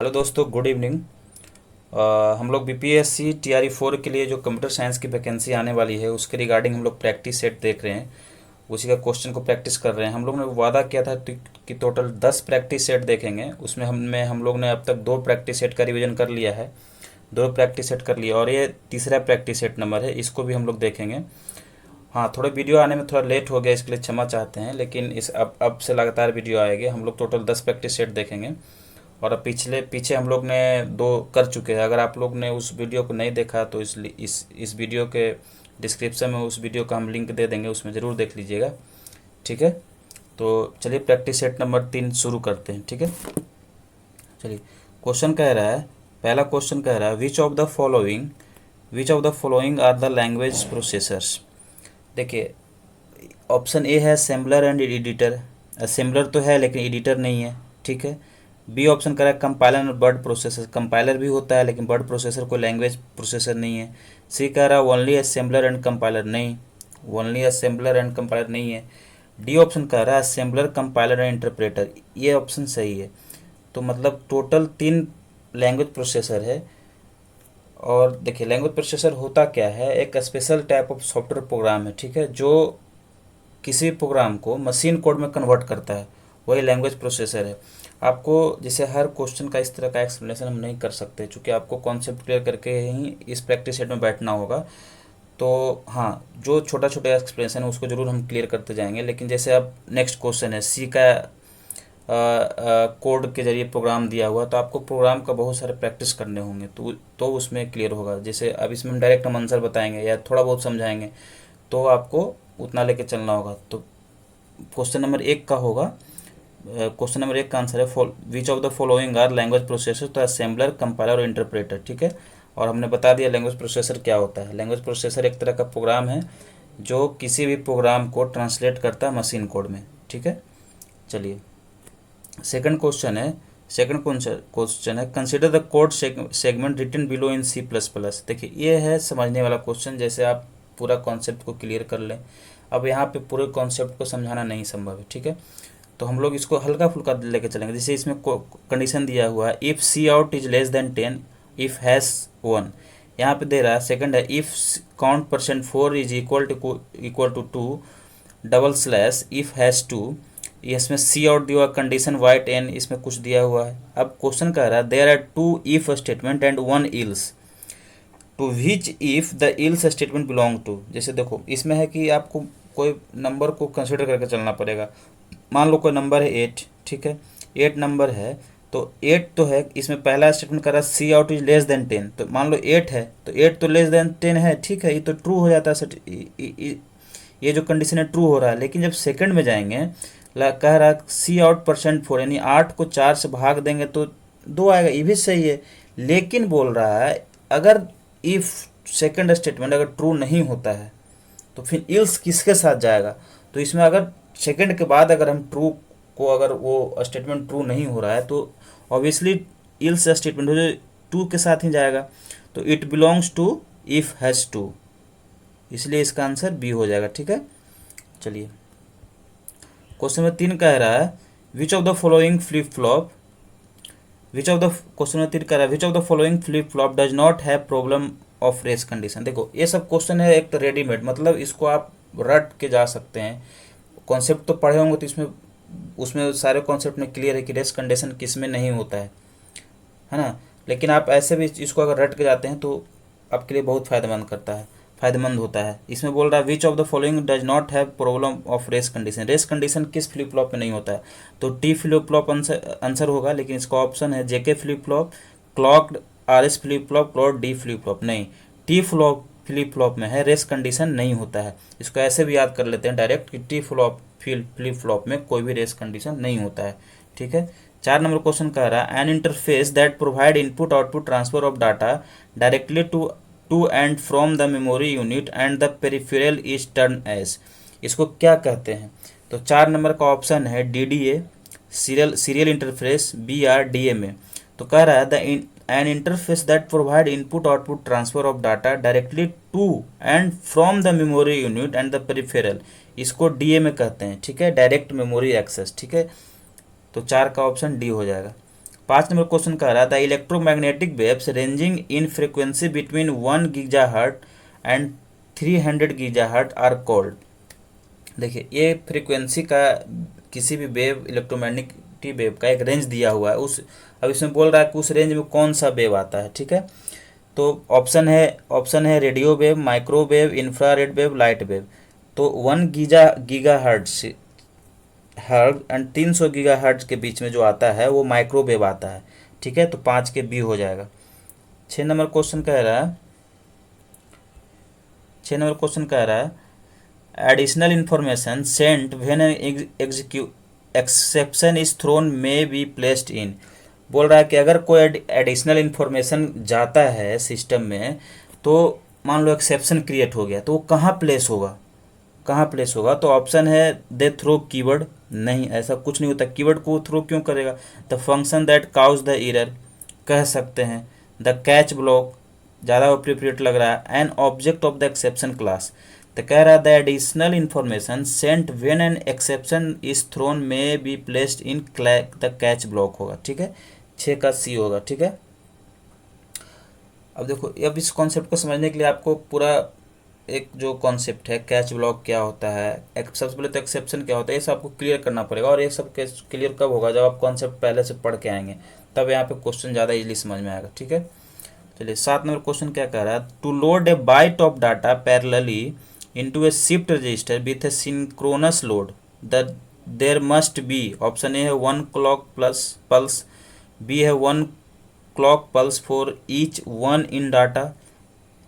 Hello दोस्तों, good evening. हम लोग बीपीएससी टीआरई 4 के लिए जो कंप्यूटर साइंस की वैकेंसी आने वाली है उसके रिगार्डिंग हम लोग प्रैक्टिस सेट देख रहे हैं। उसी का क्वेश्चन को प्रैक्टिस कर रहे हैं। हम लोग ने वादा किया था कि टोटल 10 प्रैक्टिस सेट देखेंगे। उसमें हम लोग ने अब तक 2 प्रैक्टिस सेट का रिवीजन कर लिया है, 2 प्रैक्टिस सेट कर लिया और ये तीसरा प्रैक्टिस सेट नंबर है, इसको भी हम लोग देखेंगे। हाँ, थोड़ा वीडियो आने में थोड़ा लेट हो गया, इसके लिए क्षमा चाहते हैं, लेकिन इस अब से लगातार वीडियो आएगी। हम लोग टोटल 10 प्रैक्टिस सेट देखेंगे और अब पीछे हम लोग ने 2 कर चुके हैं। अगर आप लोग ने उस वीडियो को नहीं देखा तो इस वीडियो के डिस्क्रिप्शन में उस वीडियो का हम लिंक दे देंगे, उसमें ज़रूर देख लीजिएगा। ठीक है, तो चलिए प्रैक्टिस सेट नंबर 3 शुरू करते हैं। ठीक है, चलिए। क्वेश्चन कह रहा है, पहला क्वेश्चन कह रहा है which of the following are the language processors. देखिए, ऑप्शन ए है असेंबलर एंड एडिटर। असेंबलर तो है लेकिन एडिटर नहीं है। ठीक है। बी ऑप्शन कह रहा है कंपाइलर और वर्ड प्रोसेसर। कंपाइलर भी होता है लेकिन वर्ड प्रोसेसर को लैंग्वेज प्रोसेसर नहीं है। सी कह रहा है ओनली असेंबलर एंड कंपाइलर। नहीं, ओनली असेंबलर एंड कंपाइलर नहीं है। डी ऑप्शन कह रहा है असेंबलर, कंपाइलर एंड इंटरप्रेटर। ये ऑप्शन सही है। तो मतलब टोटल 3 लैंग्वेज प्रोसेसर है। और देखिए, लैंग्वेज प्रोसेसर होता क्या है, एक special type of software program है। ठीक है, जो किसी प्रोग्राम को मशीन कोड में कन्वर्ट करता है, वही लैंग्वेज प्रोसेसर है। आपको जैसे हर क्वेश्चन का इस तरह का एक्सप्लेनेशन हम नहीं कर सकते, क्योंकि आपको कॉन्सेप्ट क्लियर करके ही इस प्रैक्टिस सेट में बैठना होगा। तो हाँ, जो छोटा छोटा एक्सप्लेनेशन है उसको जरूर हम क्लियर करते जाएंगे। लेकिन जैसे अब नेक्स्ट क्वेश्चन है, सी का कोड के जरिए प्रोग्राम दिया हुआ, तो आपको प्रोग्राम का बहुत सारे प्रैक्टिस करने होंगे, तो उसमें क्लियर होगा। जैसे अब इसमें हम डायरेक्ट हम आंसर बताएंगे या थोड़ा बहुत समझाएंगे, तो आपको उतना लेके चलना होगा। तो क्वेश्चन नंबर 1 का होगा, क्वेश्चन नंबर 1 का आंसर है which of the following are language processor. तो असेंबलर, कंपाइलर और इंटरप्रेटर। ठीक है, और हमने बता दिया लैंग्वेज प्रोसेसर क्या होता है। लैंग्वेज प्रोसेसर एक तरह का प्रोग्राम है जो किसी भी प्रोग्राम को ट्रांसलेट करता है मशीन कोड में। ठीक है, चलिए। सेकंड क्वेश्चन है consider the code segment written below in C plus plus. देखिए, ये है समझने वाला क्वेश्चन, जैसे आप पूरा कॉन्सेप्ट को क्लियर कर लें। अब यहाँ पे पूरे कॉन्सेप्ट को समझाना नहीं संभव है। ठीक है, तो हम लोग इसको हल्का फुल्का लेके चलेंगे। जैसे इसमें कंडीशन दिया हुआ है, if C out is less than 10, if has 1। यहाँ पे दे रहा है सेकंड है, if count percent 4 is equal to 2 double slash if has 2। इसमें सी आउट दिया हुआ, कंडीशन वाइट एन, इसमें कुछ दिया हुआ है। अब क्वेश्चन कह रहा है there are 2 if statement and 1 else, to which if the else statement belong to. जैसे देखो, इसमें है कि आपको कोई नंबर को कंसिडर करके चलना पड़ेगा। मान लो कोई नंबर है 8। ठीक है, 8 नंबर है, तो 8 तो है, इसमें पहला स्टेटमेंट कर रहा है सी आउट इज लेस देन 10। तो मान लो 8 है, तो 8 तो लेस देन 10 है। ठीक है, ये तो ट्रू हो जाता है, ये जो कंडीशन है ट्रू हो रहा है। लेकिन जब सेकंड में जाएंगे, कह रहा है सी आउट परसेंट 4, यानी 8 को 4 से भाग देंगे तो 2 आएगा। ये भी सही है, लेकिन बोल रहा है अगर इफ सेकंड स्टेटमेंट अगर ट्रू नहीं होता है तो फिर इल्स किसके साथ जाएगा। तो इसमें अगर सेकंड के बाद अगर हम ट्रू को, अगर वो स्टेटमेंट ट्रू नहीं हो रहा है, तो ऑब्वियसली इल्स स्टेटमेंट हो जो टू के साथ ही जाएगा। तो it belongs to if has two, इसलिए इसका आंसर बी हो जाएगा। ठीक है, चलिए। क्वेश्चन नंबर 3 कह रहा है which of the following flip flop question number 3 कह रहा है which of the following flip flop does not have problem of race condition. देखो, ये सब क्वेश्चन है एक तो रेडीमेड, मतलब इसको आप रट के जा सकते हैं। कॉन्सेप्ट तो पढ़े होंगे तो उसमें सारे कॉन्सेप्ट में क्लियर है कि रेस कंडीशन किस में नहीं होता है ना। लेकिन आप ऐसे भी इसको अगर रट के जाते हैं तो आपके लिए बहुत फायदेमंद होता है। इसमें बोल रहा है which of the following does not have problem of race condition. Race condition किस फ्लिप फ्लॉप में नहीं होता है, तो टी फ्लिप फ्लॉप आंसर होगा। लेकिन इसका ऑप्शन है JK flip flop, clogged, RS flip flop और डी फ्लिप फ्लॉप। नहीं, टी फ्लिप फ्लॉप में है, रेस कंडीशन नहीं होता है। इसको ऐसे भी याद कर लेते हैं डायरेक्ट कि टी फ्लिप फ्लॉप में कोई भी रेस कंडीशन नहीं होता है। ठीक है, 4 नंबर क्वेश्चन कह रहा है an interface that provide input output transfer of data directly to and from the memory unit and the peripheral is turn as. इसको क्या कहते हैं, तो 4 नंबर का ऑप्शन है डीडीए, सीरियल इंटरफेस, बीआरडीएमए। तो कह रहा है an interface that provide input output transfer of data directly to and from the memory unit and the peripheral, इसको डीएमए कहते हैं। ठीक है, डायरेक्ट मेमोरी एक्सेस। ठीक है, तो 4 का ऑप्शन डी हो जाएगा। 5 नंबर क्वेश्चन कह रहा था electromagnetic waves ranging in frequency between 1 gigahertz and 300 gigahertz are called. देखिए ये फ्रीक्वेंसी का किसी भी वेव इलेक्ट्रोमैग्नेटिक वेव का एक रेंज दिया हुआ है, उस अब इसमें बोल रहा है कि उस रेंज में कौन सा वेव आता है। ठीक है, तो ऑप्शन है radio wave, microwave, infrared wave, light wave. तो 1 गीगाहर्ट से हर्ग एंड 300 गीगाहर्ट्ज के बीच में जो आता है वो माइक्रोवेव आता है। ठीक है, तो 5 के बी हो जाएगा। 6 नंबर क्वेश्चन कह रहा है 6 नंबर क्वेश्चन कह रहा है additional information sent when exception is thrown may be placed in. बोल रहा है कि अगर कोई एडिशनल इंफॉर्मेशन जाता है सिस्टम में, तो मान लो एक्सेप्शन क्रिएट हो गया, तो वो कहाँ प्लेस होगा। तो ऑप्शन है दे थ्रो कीवर्ड। नहीं, ऐसा कुछ नहीं होता, कीवर्ड को थ्रो क्यों करेगा। The function that cause the error कह सकते हैं। द कैच ब्लॉक ज़्यादा अप्रोप्रिएट लग रहा है। An object of the exception class. तो कह रहा है the additional information sent when an exception is thrown may be placed in the catch block होगा। ठीक है, 6 का सी होगा। ठीक है, अब देखो, अब इस कॉन्सेप्ट को समझने के लिए आपको पूरा एक जो कॉन्सेप्ट है कैच ब्लॉक क्या होता है, सबसे पहले तो एक्सेप्शन क्या होता है, ये सब आपको क्लियर करना पड़ेगा। और ये सब क्लियर कब होगा, जब आप कॉन्सेप्ट पहले से पढ़ के आएंगे, तब यहाँ पे क्वेश्चन ज़्यादा इजीली समझ में आएगा। ठीक है, चलिए 7 नंबर क्वेश्चन क्या कह रहा है to load a byte of data parallelly into a shift register with a synchronous load there must be. Option A है 1 क्लॉक प्लस पल्स, बी है 1 clock pulse for each 1 in data,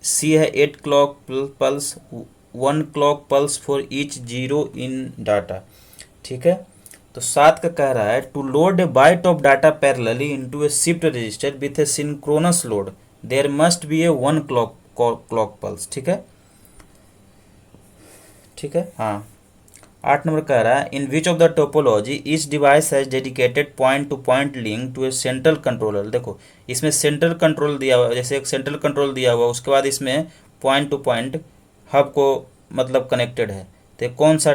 C है 8 clock pulse 1 clock pulse for each 0 in data. ठीक है, तो 7 का कह रहा है to load a byte of data parallelly into a shift register with a synchronous load there must be a 1 clock pulse. ठीक है, हाँ। 8 नंबर कह रहा है in which of the topology each device has dedicated point to point link to a central controller. देखो इसमें central control दिया हुआ है, जैसे एक सेंट्रल कंट्रोल दिया हुआ, उसके बाद इसमें पॉइंट टू पॉइंट हब को मतलब कनेक्टेड है। तो ये कौन सा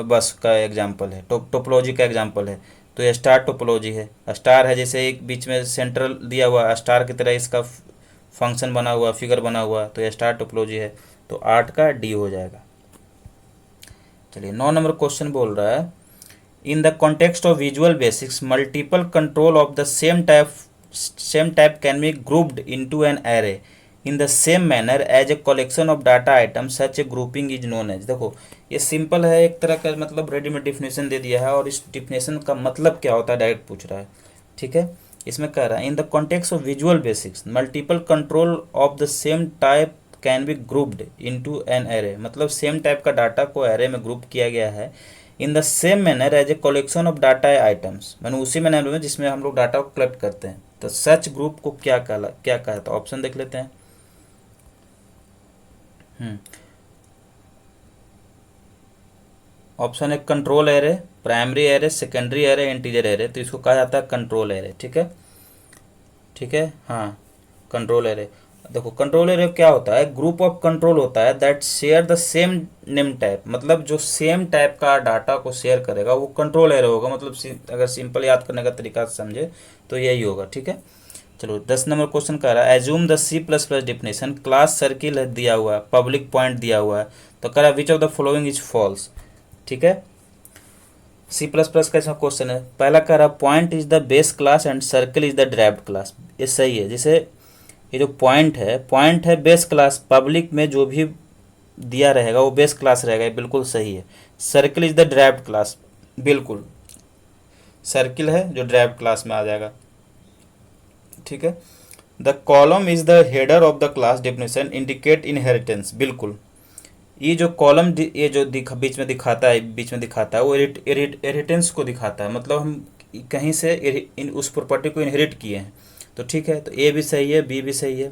बस का एग्जाम्पल है, टोपोलॉजी का एग्जाम्पल है। तो ये स्टार टोपोलॉजी है। स्टार है, जैसे एक बीच में सेंट्रल दिया हुआ स्टार की तरह इसका फंक्शन बना हुआ, फिगर बना हुआ, तो ये स्टार टोपोलॉजी है। तो 8 का डी हो जाएगा। चलिए 9 नंबर क्वेश्चन बोल रहा है in the context of visual basics multiple control of the same type can be grouped into an array in the same manner as a collection of data item such a grouping is known as. देखो ये simple है, एक तरह का मतलब readymade definition दे दिया है, और इस डिफिनेशन का मतलब क्या होता है डायरेक्ट पूछ रहा है। ठीक है, इसमें कह रहा है in the context of visual basics multiple control of the same type can be grouped into an array, मतलब सेम टाइप का डाटा को एरे में ग्रुप किया गया है in the same manner as a collection of data items, मैंने उसी manner में जिसमें हम लोग डाटा को कलेक्ट करते हैं। तो सच ग्रुप को क्या कहा है, तो ऑप्शन देख लेते हैं। ऑप्शन है control array, primary array, secondary array, integer array. तो इसको कहा जाता है कंट्रोल एरे। ठीक है, हाँ कंट्रोल एरे। देखो कंट्रोल एरे क्या होता है, ग्रुप ऑफ कंट्रोल होता है that share the same name type, मतलब जो सेम टाइप का डाटा को शेयर करेगा वो कंट्रोल एरे होगा। मतलब अगर सिंपल याद करने का तरीका समझे तो यही होगा। ठीक है, चलो 10 नंबर क्वेश्चन कह रहा है assume the C++ definition class circle दिया हुआ है, पब्लिक पॉइंट दिया हुआ है, तो कह रहा है which of the following is false. ठीक है, C++ का इसमें क्वेश्चन है। पहला कह रहा है point is the base class and circle is the derived class. ये सही है, जैसे ये जो पॉइंट है बेस क्लास, पब्लिक में जो भी दिया रहेगा वो बेस क्लास रहेगा, ये बिल्कुल सही है। Circle is the derived class, बिल्कुल सर्किल है जो ड्राइव्ड क्लास में आ जाएगा। ठीक है, the column is the header of the class definition indicate inheritance, बिल्कुल ये जो कॉलम ये जो बीच में दिखाता है वो इनहेरिटेंस को दिखाता है, मतलब हम कहीं से उस प्रॉपर्टी को इनहेरिट किए हैं। तो ठीक है, तो ए भी सही है, बी भी सही है।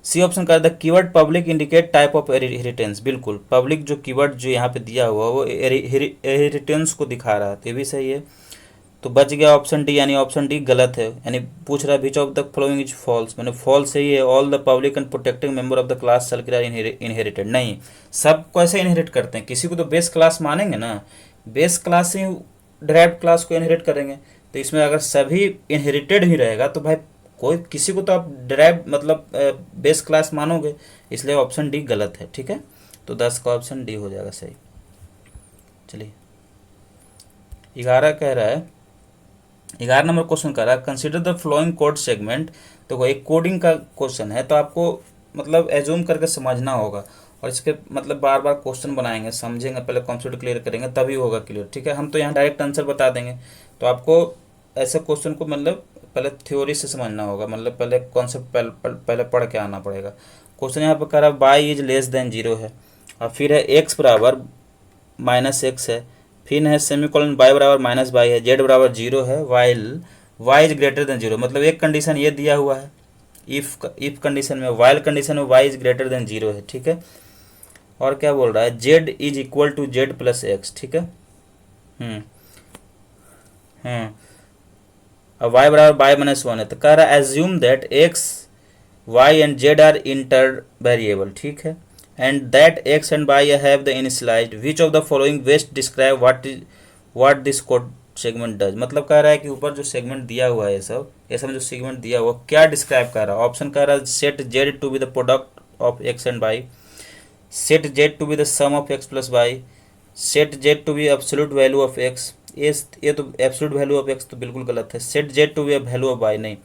सी ऑप्शन का the keyword public indicate type of inheritance, बिल्कुल पब्लिक जो कीवर्ड जो यहाँ पे दिया हुआ वो इनहेरिटेंस को दिखा रहा है, तो ये भी सही है। तो बच गया ऑप्शन डी, यानी ऑप्शन डी गलत है, यानी पूछ रहा है which of the following is false, मैंने फॉल्स सही है। All the public and protecting member of the class circle are inherited, नहीं सब कैसे इनहेरिट करते हैं, किसी को तो बेस क्लास मानेंगे ना, बेस क्लास से ड्राइव्ड क्लास को इनहेरिट करेंगे। तो इसमें अगर सभी इनहेरिटेड ही रहेगा तो भाई कोई किसी को तो आप ड्राइव मतलब बेस क्लास मानोगे, इसलिए ऑप्शन डी गलत है। ठीक है, तो 10 का ऑप्शन डी हो जाएगा सही। चलिए 11 कह रहा है, 11 नंबर क्वेश्चन कह रहा है consider the flowing code segment. तो एक कोडिंग का क्वेश्चन है, तो आपको मतलब एज्यूम करके समझना होगा और इसके मतलब बार बार क्वेश्चन बनाएंगे, समझेंगे, पहले कॉन्सेप्ट क्लियर करेंगे तभी होगा क्लियर। ठीक है, हम तो यहाँ डायरेक्ट आंसर बता देंगे, तो आपको ऐसे क्वेश्चन को मतलब पहले थ्योरी से समझना होगा, मतलब पहले कॉन्सेप्ट पहले पढ़ के आना पड़ेगा। क्वेश्चन यहाँ पर कह रहा है वाई इज लेस देन 0 है, और फिर है एक्स बराबर -x है, फिर है सेमीकोलन y बराबर -y है, z बराबर 0 है, while y is greater than 0। मतलब एक कंडीशन ये दिया हुआ है इफ कंडीशन में, वाइल कंडीशन में y इज ग्रेटर देन 0 है। ठीक है, और क्या बोल रहा है z is equal to z plus x. ठीक है, अब y बराबर y-1 है, तो कह रहा है assume that x y and z are inter variable. ठीक है, and that x and y have the initialized which of the following best describe what this code segment does. मतलब कह रहा है कि ऊपर जो सेगमेंट दिया हुआ है, ये सब जो सेगमेंट दिया हुआ क्या डिस्क्राइब कर रहा है। ऑप्शन कह रहा है set z to be the product of x and y, set z to be the sum of x plus y, set z to be absolute value of x। ये तो एब्सोल्यूट वैल्यू ऑफ x तो बिल्कुल गलत है। Set z to be value of y नहीं।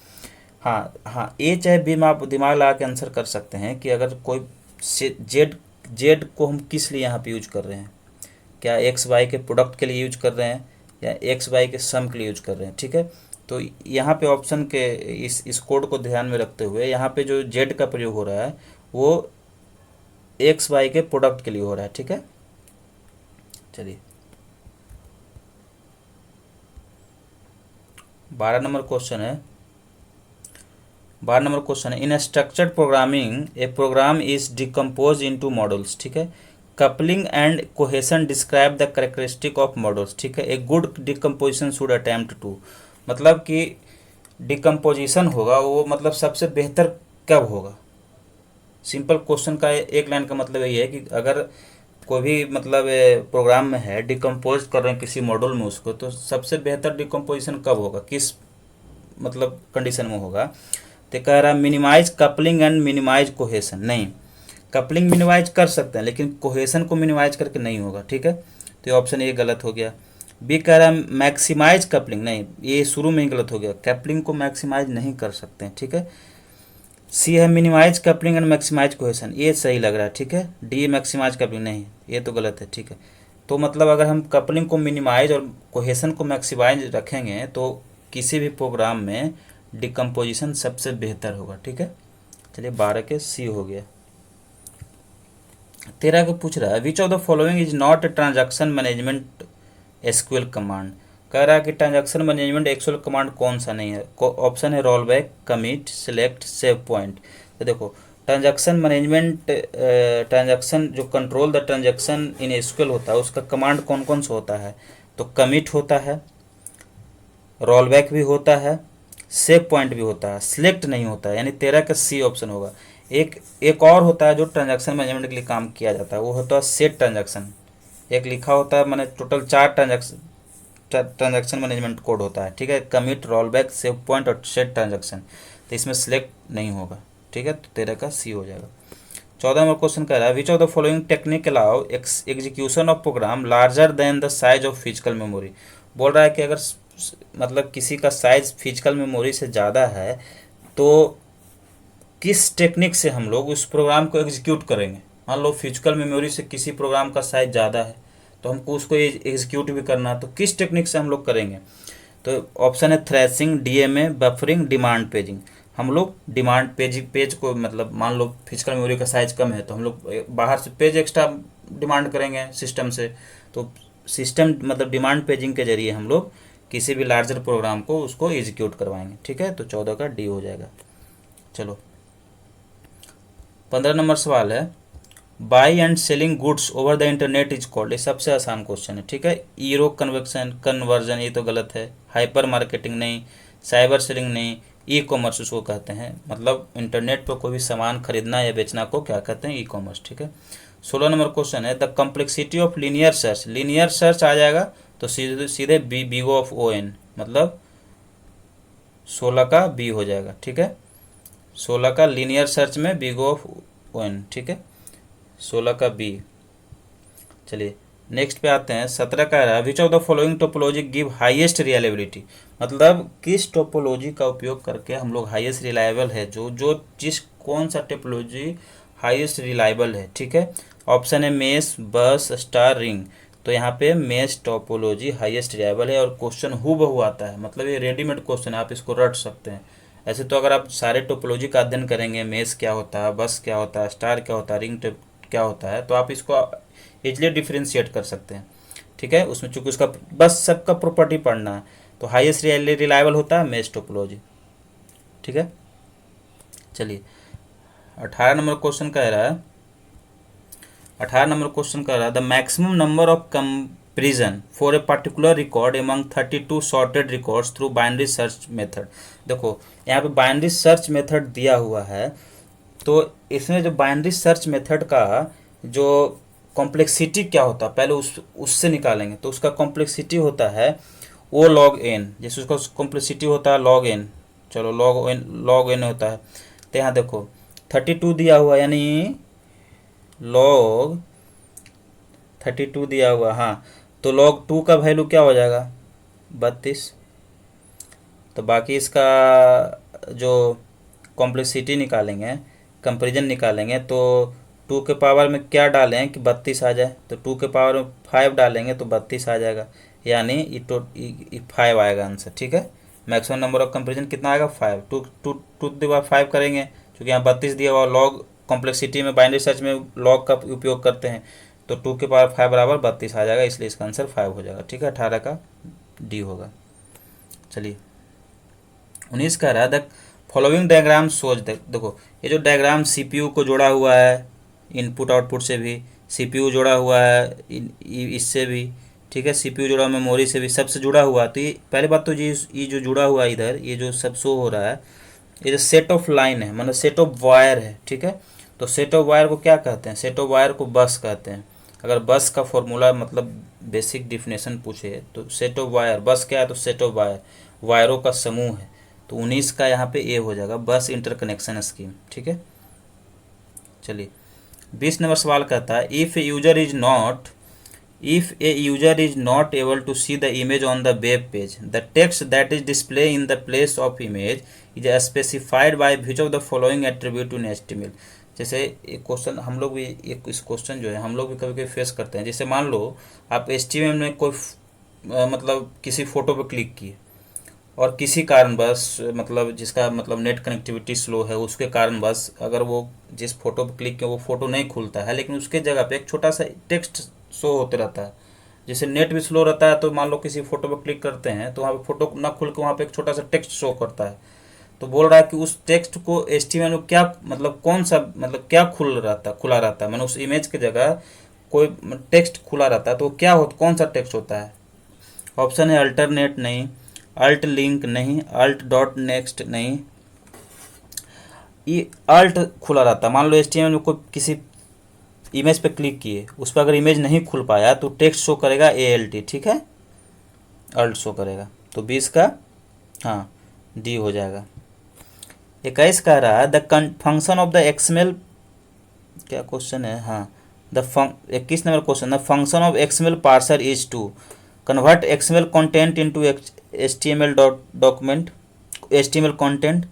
हाँ हाँ, ए चाहे बी में आप दिमाग लगा के आंसर कर सकते हैं कि अगर कोई जेड को हम किस लिए यहाँ पे यूज कर रहे हैं, क्या एक्स वाई के प्रोडक्ट के लिए यूज कर रहे हैं या एक्स वाई के सम के लिए यूज कर रहे हैं। ठीक है, तो यहाँ पे ऑप्शन के इस कोड को ध्यान में रखते हुए यहाँ पे जो जेड का प्रयोग हो रहा है वो एक्स वाई के प्रोडक्ट के लिए हो रहा है। ठीक है, चलिए 12 नंबर क्वेश्चन है। 12 नंबर क्वेश्चन है in structured programming a program is decompose into modules. ठीक है, coupling and cohesion describe the characteristic of modules. ठीक है, a good decomposition should attempt to, मतलब कि डिकम्पोजिशन होगा वो मतलब सबसे बेहतर कब होगा। सिंपल क्वेश्चन का एक लाइन का मतलब यही है कि अगर कोई भी मतलब प्रोग्राम में है डिकम्पोज कर रहे हैं किसी मॉड्यूल में उसको, तो सबसे बेहतर डिकम्पोजिशन कब होगा, किस मतलब कंडीशन में होगा। तो कह रहा है minimize coupling and minimize cohesion. नहीं, कपलिंग मिनिमाइज कर सकते हैं लेकिन कोहेशन को मिनिमाइज करके नहीं होगा। ठीक है, तो ये ऑप्शन ये गलत हो गया। बी कह रहा है मैक्सिमाइज कपलिंग। नहीं, ये शुरू में ही गलत हो गया, कपलिंग को मैक्सिमाइज नहीं कर सकते हैं। ठीक है, सी है minimize coupling and maximize cohesion, ये सही लग रहा है। ठीक है, डी मैक्सिमाइज कपलिंग, नहीं ये तो गलत है। ठीक है, तो मतलब अगर हम कपलिंग को मिनिमाइज और कोहेशन को मैक्सिमाइज रखेंगे तो किसी भी प्रोग्राम में डिकम्पोजिशन सबसे बेहतर होगा। ठीक है, चलिए 12 के सी हो गया। 13 को पूछ रहा है which of the following is not a transaction management SQL command. कह रहा है कि ट्रांजैक्शन मैनेजमेंट एसक्यूएल कमांड कौन सा नहीं है। ऑप्शन है roll back, commit, select, save point. तो देखो ट्रांजैक्शन मैनेजमेंट, ट्रांजैक्शन जो control the transaction in SQL होता है उसका कमांड कौन कौन सा होता है। तो कमिट होता है, रोल बैक भी होता है, सेव पॉइंट भी होता है, सिलेक्ट नहीं होता है, यानी 13 का सी ऑप्शन होगा। एक और होता है जो ट्रांजैक्शन मैनेजमेंट के लिए काम किया जाता है, वो होता है सेट ट्रांजैक्शन। एक लिखा होता है, मैंने टोटल 4 ट्रांजैक्शन मैनेजमेंट कोड होता है। ठीक है, commit, roll back, save point और सेट ट्रांजैक्शन। तो इसमें सिलेक्ट नहीं होगा। ठीक है, तो 13 का सी हो जाएगा। 14 नंबर क्वेश्चन कह रहा है which of the following technique allow execution of program larger than the size of physical memory. बोल रहा है कि अगर मतलब किसी का साइज फिजिकल मेमोरी से ज़्यादा है तो किस टेक्निक से हम लोग उस प्रोग्राम को एग्जीक्यूट करेंगे। मान लो फिजिकल मेमोरी से किसी प्रोग्राम का साइज ज़्यादा है तो हमको उसको एग्जीक्यूट भी करना है, तो किस टेक्निक से हम लोग करेंगे। तो ऑप्शन है threshing, DMA, buffering, demand paging. हम लोग डिमांड पेज को मतलब मान लो फिजिकल मेमोरी का साइज कम है तो हम लोग बाहर से पेज एक्स्ट्रा डिमांड करेंगे सिस्टम से। तो सिस्टम मतलब डिमांड पेजिंग के जरिए हम लोग किसी भी लार्जर प्रोग्राम को उसको एग्जीक्यूट करवाएंगे। ठीक है, तो 14 का डी हो जाएगा। चलो 15 नंबर सवाल है by and selling goods over the internet is called. ये सबसे आसान क्वेश्चन है। ठीक है, ईरो कन्वर्जन ये तो गलत है, हाइपर मार्केटिंग नहीं, साइबर सेलिंग नहीं, ई कॉमर्स उसको कहते हैं। मतलब इंटरनेट पर कोई भी सामान खरीदना या बेचना को क्या कहते हैं, ई कॉमर्स। ठीक है, 16 नंबर क्वेश्चन है the complexity of linear search. Linear search आ जाएगा तो सीधे B O of O N, मतलब 16 का बी हो जाएगा, ठीक है। 16 का लीनियर सर्च में बिग ऑफ ओन, ठीक है, 16 का बी। चलिए नेक्स्ट पे आते हैं। 17 का है which of the following topology give highest reliability, मतलब किस टोपोलॉजी का उपयोग करके हम लोग हाईएस्ट रिलायबल है, जो जो जिस कौन सा टोपोलॉजी हाईएस्ट रिलायबल है, ठीक है। ऑप्शन है मेश, बस, स्टार, रिंग। तो यहाँ पे मेश टोपोलॉजी हाईएस्ट रिलायबल है, और क्वेश्चन हूबहू आता है, मतलब ये रेडीमेड क्वेश्चन है, आप इसको रट सकते हैं। ऐसे तो अगर आप सारे टोपोलॉजी का अध्ययन करेंगे, मेश क्या होता है, बस क्या होता है, स्टार क्या होता है, रिंग क्या होता है, तो आप इसको इजली डिफ्रेंशिएट कर सकते हैं, ठीक है। उसमें चूंकि उसका बस सबका प्रॉपर्टी पढ़ना है, तो हाईएस्ट रिलायबल होता है मेश टोपोलॉजी, ठीक है। चलिए 18 नंबर क्वेश्चन कह रहा है, 18 नंबर क्वेश्चन कह रहा है the maximum number of comparison for a particular record among 32 sorted records through binary search method. देखो यहाँ पे बाइनरी सर्च मेथड दिया हुआ है, तो इसमें जो बाइनरी सर्च मेथड का जो कॉम्प्लेक्सिटी क्या होता है, पहले उससे निकालेंगे। तो उसका कॉम्प्लेक्सिटी होता है ओ लॉग एन, जैसे उसका कॉम्प्लेक्सिटी होता है लॉग एन, चलो लॉग एन होता है। तो यहाँ देखो 32 दिया हुआ, यानी लॉग 32 दिया हुआ, हाँ, तो लॉग 2 का वैल्यू क्या हो जाएगा 32। तो बाकी इसका जो कॉम्प्लेक्सिटी निकालेंगे, कंपेरिजन निकालेंगे, तो 2 के पावर में क्या डालें कि 32 आ जाए, तो 2 के पावर में 5 डालेंगे तो 32 आ जाएगा, यानी ये 5 आएगा आंसर, ठीक है। मैक्सिमम नंबर ऑफ कंपेरिजन कितना आएगा 5, टू द पावर 5 करेंगे, क्योंकि यहाँ 32 दिया हुआ, लॉग कॉम्प्लेक्सिटी में बाइनरी सर्च में लॉग का उपयोग करते हैं, तो 2 के पावर 5 बराबर 32 आ जाएगा, इसलिए इसका आंसर 5 हो जाएगा, ठीक है। 18 का डी होगा। चलिए 19 कह रहा है द फॉलोइंग डायग्राम सोच, देखो ये जो डायग्राम सीपीयू को जोड़ा हुआ है, इनपुट आउटपुट से भी सीपीयू जुड़ा हुआ है, इससे भी, ठीक है, सीपीयू जुड़ा मेमोरी से भी, सबसे जुड़ा हुआ है। तो ये पहली बात तो ये जो जुड़ा हुआ है इधर, ये जो सब शो हो रहा है, ये जो सेट ऑफ लाइन है, मतलब सेट ऑफ वायर है, ठीक है। तो सेट ऑफ वायर को क्या कहते हैं, सेट ऑफ वायर को बस कहते हैं। अगर बस का फॉर्मूला मतलब बेसिक डिफिनेशन पूछे तो सेट ऑफ वायर, बस क्या है, तो सेट ऑफ वायर वायरों का समूह है। तो 19 का यहाँ पे ए हो जाएगा, बस इंटरकनेक्शन स्कीम, ठीक है। चलिए 20 नंबर सवाल कहता है if a user is not able to see the image on the web page, the text that is display in the place of image is specified by which of the following attribute in HTML। जैसे एक question हम लोग भी, एक इस question जो है हम लोग भी कभी कभी फेस करते हैं। जैसे मान लो आप HTML में कोई मतलब किसी फ़ोटो पर क्लिक किए, और किसी कारणवश मतलब जिसका मतलब नेट कनेक्टिविटी स्लो है, उसके कारणवश अगर वो जिस फोटो पर क्लिक किया वो फ़ोटो नहीं खुलता है, लेकिन उसके जगह पे एक छोटा सा टेक्स्ट शो होते रहता है। जैसे नेट भी स्लो रहता है, तो मान लो किसी फोटो पर क्लिक करते हैं तो वहाँ पे फोटो ना खुल के वहाँ पे एक छोटा सा टेक्स्ट शो करता है। तो बोल रहा है कि उस टेक्स्ट को HTML में क्या मतलब कौन सा मतलब क्या खुला रहता है, मैंने उस इमेज की जगह कोई टेक्स्ट खुला रहता है, तो क्या हो कौन सा टेक्स्ट होता है। ऑप्शन है अल्टरनेट नहीं, अल्ट लिंक नहीं, अल्ट डॉट नेक्स्ट नहीं, ये अल्ट खुला रहता है। मान लो HTML में कोई किसी इमेज पे क्लिक किए, उस पर अगर इमेज नहीं खुल पाया तो टेक्स्ट शो करेगा ALT, ठीक है, अल्ट शो करेगा। तो 20 का हाँ डी हो जाएगा। 21 कह रहा है the function of the XML, क्या क्वेश्चन है, हाँ the 21 number question, the function of XML parser is to convert XML content into HTML document, HTML content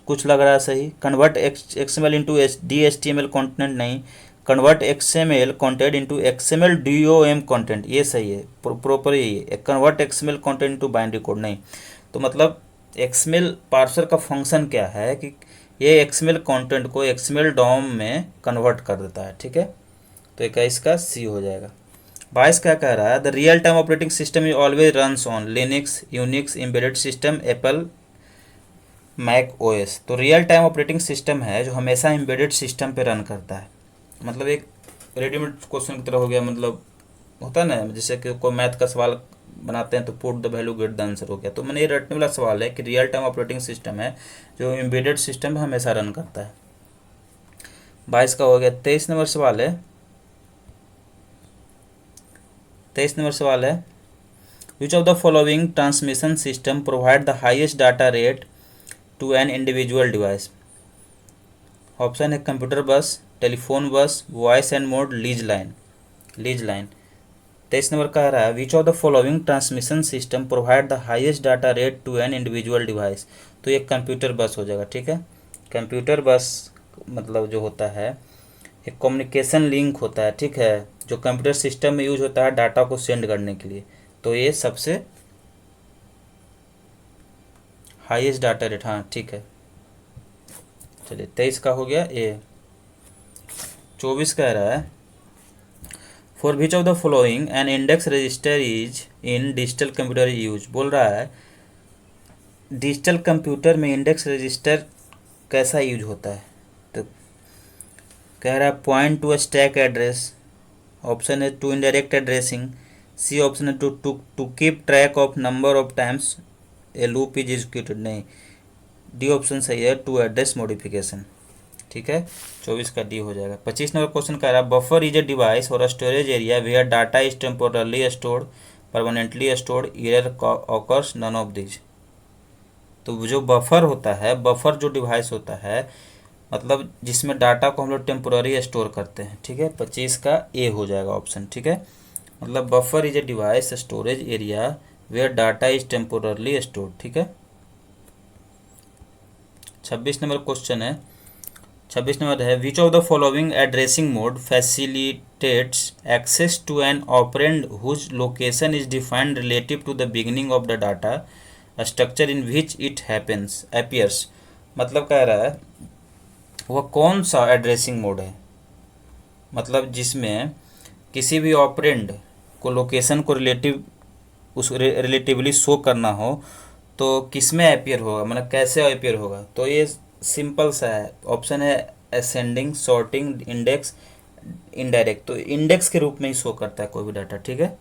कुछ लग रहा है सही, convert XML into DHTML content नहीं, convert XML content into XML DOM content, ये सही है, प्रॉपर यही है, convert XML content into binary code नहीं। तो मतलब XML पार्सर का फंक्शन क्या है कि ये XML कंटेंट को XML DOM में कन्वर्ट कर देता है, ठीक है। तो 21 का सी हो जाएगा। 22 क्या कह रहा है the real time operating system is always runs on Linux, Unix, embedded system, Apple, Mac OS। तो रियल टाइम ऑपरेटिंग सिस्टम है जो हमेशा एम्बेडेड सिस्टम पे रन करता है, मतलब एक रेडीमेड क्वेश्चन की तरह हो गया। मतलब होता है ना, जैसे कि कोई मैथ का सवाल बनाते हैं तो put the value get the answer हो गया। तो मैंने ये रटने वाला सवाल है कि रियल टाइम ऑपरेटिंग सिस्टम है जो एम्बेडेड सिस्टम में हमेशा रन करता है। 22 का हो गया। 23 नंबर सवाल है, 23 नंबर सवाल है which of the following transmission system provide the highest data rate to an individual device. Option है computer bus, telephone bus, voice and mode, lease line. 23 number कह रहा है which of the following transmission system provide the highest data rate to an individual device. तो ये computer बस हो जाएगा, ठीक है। कंप्यूटर बस मतलब जो होता है एक कम्युनिकेशन लिंक होता है, ठीक है, जो कंप्यूटर सिस्टम में यूज होता है डाटा को सेंड करने के लिए। तो ये सबसे हाईएस्ट डाटा रेट, हाँ ठीक है। चलिए 23 का हो गया ए। 24 कह रहा है for which of the following an index register is in digital computer use. बोल रहा है डिजिटल कंप्यूटर में इंडेक्स रजिस्टर कैसा यूज होता है। तो कह रहा है point to stack address, option है to indirect addressing, C option है to keep track of number of times a loop is executed, नहीं, डी ऑप्शन सही है टू एड्रेस मॉडिफिकेशन, ठीक है। 24 का डी हो जाएगा। 25 नंबर क्वेश्चन कह रहा है बफर इज ए डिवाइस और storage area where data is temporarily stored, permanently stored, error occurs, none of this. तो जो बफर होता है, बफर जो डिवाइस होता है मतलब जिसमें डाटा को हम लोग टेम्पोररी स्टोर करते हैं, ठीक है। 25 का ए हो जाएगा ऑप्शन, ठीक है। मतलब buffer is a device storage area where data is temporarily stored, ठीक है। 26 नंबर क्वेश्चन है, 26 नंबर है which of the following addressing mode facilitates access to an operand whose location is defined relative to the beginning of the data structure in which it happens appears. मतलब कह रहा है वह कौन सा addressing mode है, मतलब जिसमें किसी भी ऑपरेंड को लोकेशन को रिलेटिवली शो करना हो तो किस में अपीयर होगा, मतलब कैसे अपीयर होगा। तो ये सिंपल सा है, ऑप्शन है असेंडिंग, सॉर्टिंग, इंडेक्स, इनडायरेक्ट। तो इंडेक्स के रूप में ही शो करता है कोई भी डाटा, ठीक है।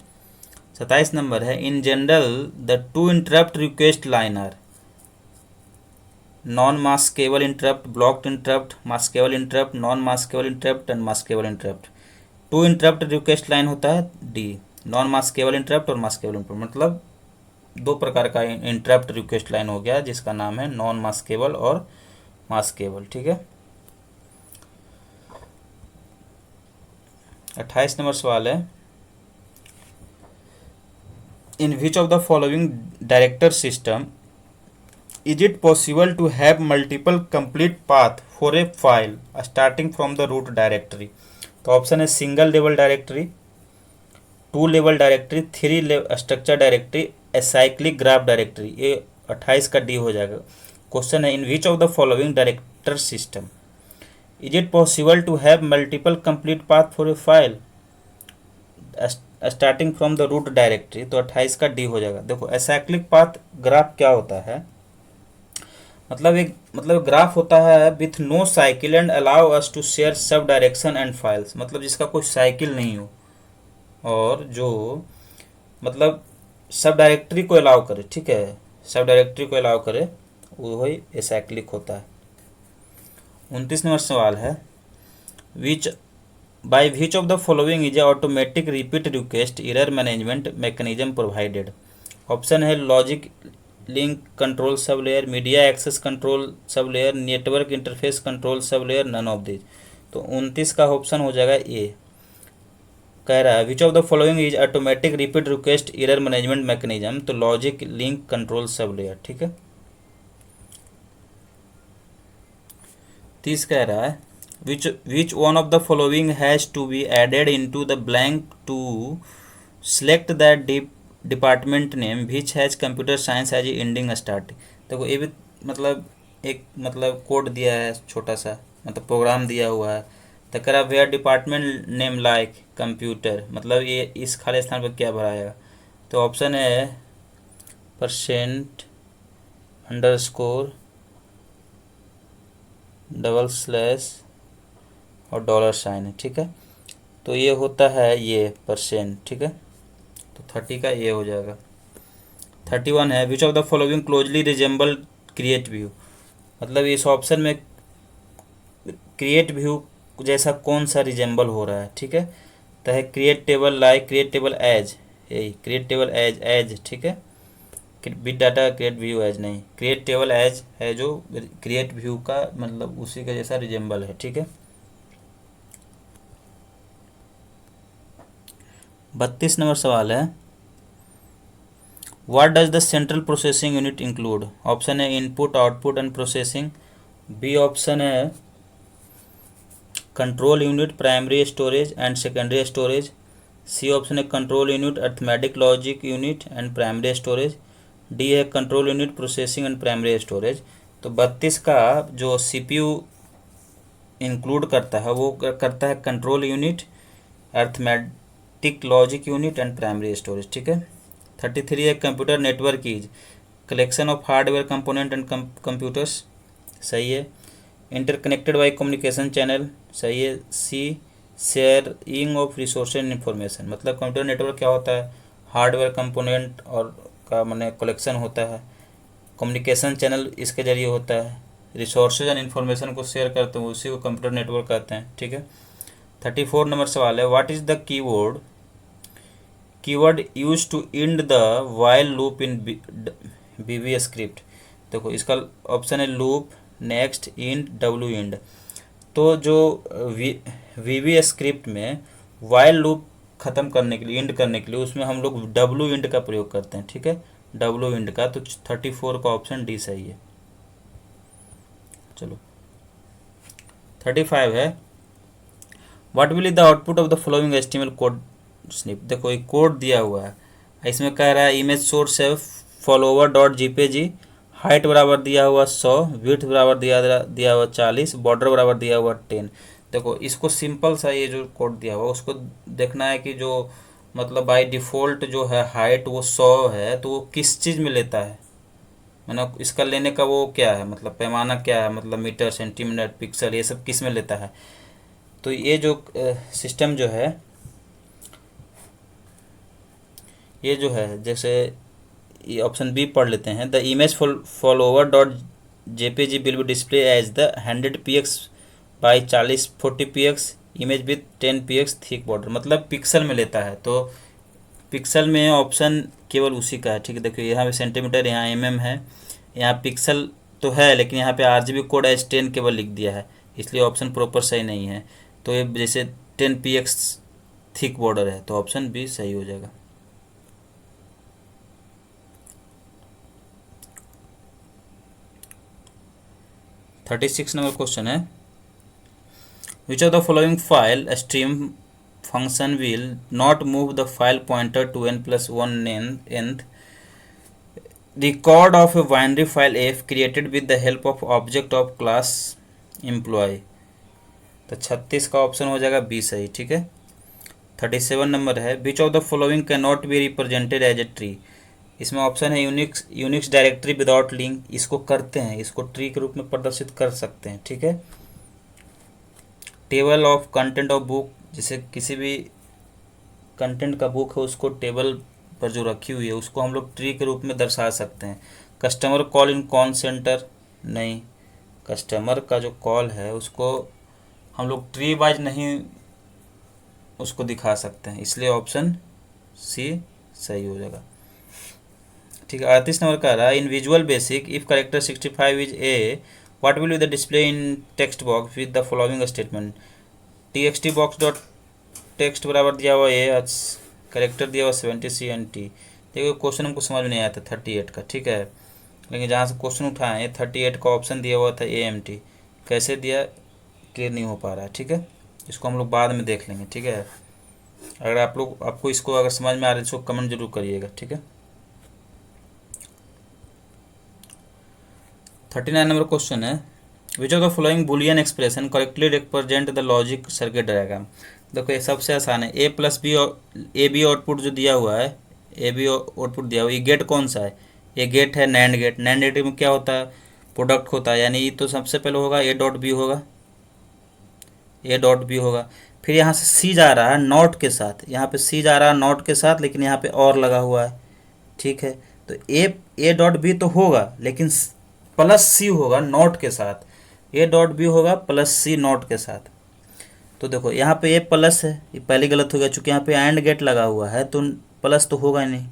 27 नंबर है in general the two interrupt request line are non maskable interrupt, blocked interrupt, maskable interrupt, non maskable interrupt and maskable interrupt. Two interrupt request line होता है डी, नॉन मास्केबल इंटरप्ट और maskable interrupt. मतलब दो प्रकार का interrupt request line हो गया जिसका नाम है नॉन मास्केबल और मास्केबल, ठीक है। 28 नंबर सवाल है in which of the following director system is it possible to have multiple complete path for a file starting from the root directory. तो ऑप्शन है single level directory, two level directory, three structure directory, acyclic graph directory. ये 28 का D हो जाएगा। Question है in which of the following director system is it possible to have multiple complete path for a file starting from the root directory. तो 28 का D हो जाएगा। देखो एसाइक्लिक पाथ ग्राफ क्या होता है, मतलब ग्राफ होता है with no cycle and allow us to share sub direction and files. मतलब जिसका कोई साइकिल नहीं हो और जो मतलब सब डायरेक्टरी को अलाउ करे, ठीक है, सब डायरेक्टरी को अलाउ करे, वही एसाइक्लिक होता है। 29 नंबर सवाल है which by which of the following is automatic repeat request error management mechanism provided. Option है logic link control sub layer, media access control sub layer, network interface control sub layer, none of this. तो 29 का option हो जाएगा ए। कह रहा है which of the following is automatic repeat request error management mechanism. तो logic link control sub layer, ठीक है। 30 कह रहा है which one of the following has to be added into the blank to select that department name which has computer science as ending starting. देखो ये भी मतलब एक मतलब कोड दिया है छोटा सा, मतलब प्रोग्राम दिया हुआ है। तो कह रहा where department name like computer, मतलब ये इस खाली स्थान पर क्या भराएगा। तो ऑप्शन है परसेंट अंडरस्कोर डबल स्लैश और डॉलर साइन है, ठीक है। तो ये होता है ये परसेंट, ठीक है। तो 30 का ये हो जाएगा। 31 है which of the following closely resemble create view. मतलब इस ऑप्शन में क्रिएट व्यू जैसा कौन सा रिजेंबल हो रहा है, ठीक है। तो है create table like, create table as, यही क्रिएट टेबल एज एज, ठीक है। Big data create view as नहीं, क्रिएट टेबल एज है जो क्रिएट व्यू का मतलब उसी का जैसा रिजेंबल है, ठीक है। 32 नंबर सवाल है, what does the central processing unit include. Option है input output and processing, B option है control unit primary storage and secondary storage, C option है control unit arithmetic logic unit and primary storage, D है control unit processing and primary storage. तो 32 का जो CPU include करता है वो करता है control unit, arithmetic logic unit and primary storage, ठीक है। 33 है computer network is collection of hardware component and computers, सही है। इंटरकनेक्टेड बाई कम्युनिकेशन चैनल, सही है। C sharing of resource and information, मतलब कंप्यूटर नेटवर्क क्या होता है, हार्डवेयर कंपोनेंट और का मैंने कलेक्शन होता है, कम्युनिकेशन चैनल इसके जरिए होता है, रिसोर्सेज एंड इन्फॉर्मेशन को शेयर करते हैं उसी को कंप्यूटर नेटवर्क कहते हैं, ठीक है। 34 नंबर सवाल है, what is the keyword use to end the while loop in VB script. देखो इसका ऑप्शन है loop, next, end, W end. तो जो वीवी स्क्रिप्ट में व्हाइल लूप ख़त्म करने के लिए, इंड करने के लिए, उसमें हम लोग डब्ल्यू इंड का प्रयोग करते हैं, ठीक है, डब्ल्यू इंड का। तो 34 का ऑप्शन डी सही है। चलो 35 है, what will the output of the following HTML code snip. देखो एक कोड दिया हुआ है, इसमें कह रहा है इमेज सोर्स है फॉलोवर डॉट जीपीजी, हाइट बराबर दिया हुआ 100, विड्थ बराबर दिया हुआ 40, बॉर्डर बराबर दिया हुआ 10। देखो इसको सिंपल सा ये जो कोड दिया हुआ उसको देखना है कि जो मतलब बाय डिफ़ॉल्ट जो है हाइट वो 100 है, तो वो किस चीज़ में लेता है, मतलब इसका लेने का वो क्या है, मतलब पैमाना क्या है, मतलब मीटर, सेंटीमीटर, पिक्सल, ये सब किस में लेता है। तो ये जो सिस्टम जो है, ये जो है, जैसे ये ऑप्शन बी पढ़ लेते हैं, the image follower dot JPG will be display as the 100px by 40px image with 10px thick border, मतलब पिक्सल में लेता है। तो पिक्सल में ऑप्शन केवल उसी का है, ठीक है। देखिए यहाँ पे सेंटीमीटर, यहाँ mm है, यहाँ पिक्सल तो है लेकिन यहाँ पे RGB कोड एज 10 केवल लिख दिया है, इसलिए ऑप्शन प्रॉपर सही नहीं है। तो ये जैसे 10px थिक बॉर्डर है, तो ऑप्शन बी सही हो जाएगा। थर्टी 36 नंबर क्वेश्चन है, which of the following file stream function will not move the file pointer to n+1 nth record of a binary file f created with the help of object of class employee। तो 36 का option हो जाएगा B सही, ठीक है। 37 number है, which of the following can not be represented as a tree. इसमें option है यूनिक्स डायरेक्टरी विदाउट लिंक, इसको करते हैं, इसको ट्री के रूप में प्रदर्शित कर सकते हैं, ठीक है। Table of content of book, जैसे किसी भी कंटेंट का बुक है उसको टेबल पर जो रखी हुई है उसको हम लोग ट्री के रूप में दर्शा सकते हैं। Customer call in call centre, नहीं, कस्टमर का जो कॉल है उसको हम लोग ट्री वाइज नहीं उसको दिखा सकते हैं, इसलिए ऑप्शन सी सही हो जाएगा, ठीक है। 38 नंबर का रहा, इन visual basic if character 65 is a, what will be the display in text box with the following statement. txt box dot text बराबर दिया हुआ ए, करेक्टर दिया हुआ 70 CNT। देखिए क्वेश्चन हमको समझ में नहीं आया था 38 का, ठीक है, लेकिन जहाँ से क्वेश्चन उठाएं 38 का ऑप्शन दिया हुआ था AMT, कैसे दिया क्लियर नहीं हो पा रहा है, ठीक है। इसको हम लोग बाद में देख लेंगे, ठीक है। अगर आपको इसको अगर समझ में आ रहा है इसको कमेंट जरूर करिएगा, ठीक है। 39 नंबर क्वेश्चन है, which of the following Boolean expression correctly represent the logic circuit diagram. देखो ये सबसे आसान है, A+B और AB आउटपुट जो दिया हुआ है, AB आउटपुट दिया हुआ है, ये गेट कौन सा है, ये गेट है नैंड गेट। नैंड गेट में क्या होता है, प्रोडक्ट होता है, यानी तो सबसे पहले होगा A.B होगा, A.B होगा। फिर यहाँ से C जा रहा है नॉट के साथ, यहाँ पे C जा रहा है नॉट के साथ, लेकिन यहाँ पे और लगा हुआ है, ठीक है। तो A.B तो होगा लेकिन +C होगा नॉट के साथ, A.B होगा +C नॉट के साथ। तो देखो यहाँ पे A+ है, ये पहली गलत हो गया, चूँकि यहाँ पे एंड गेट लगा हुआ है तो प्लस तो होगा ही नहीं,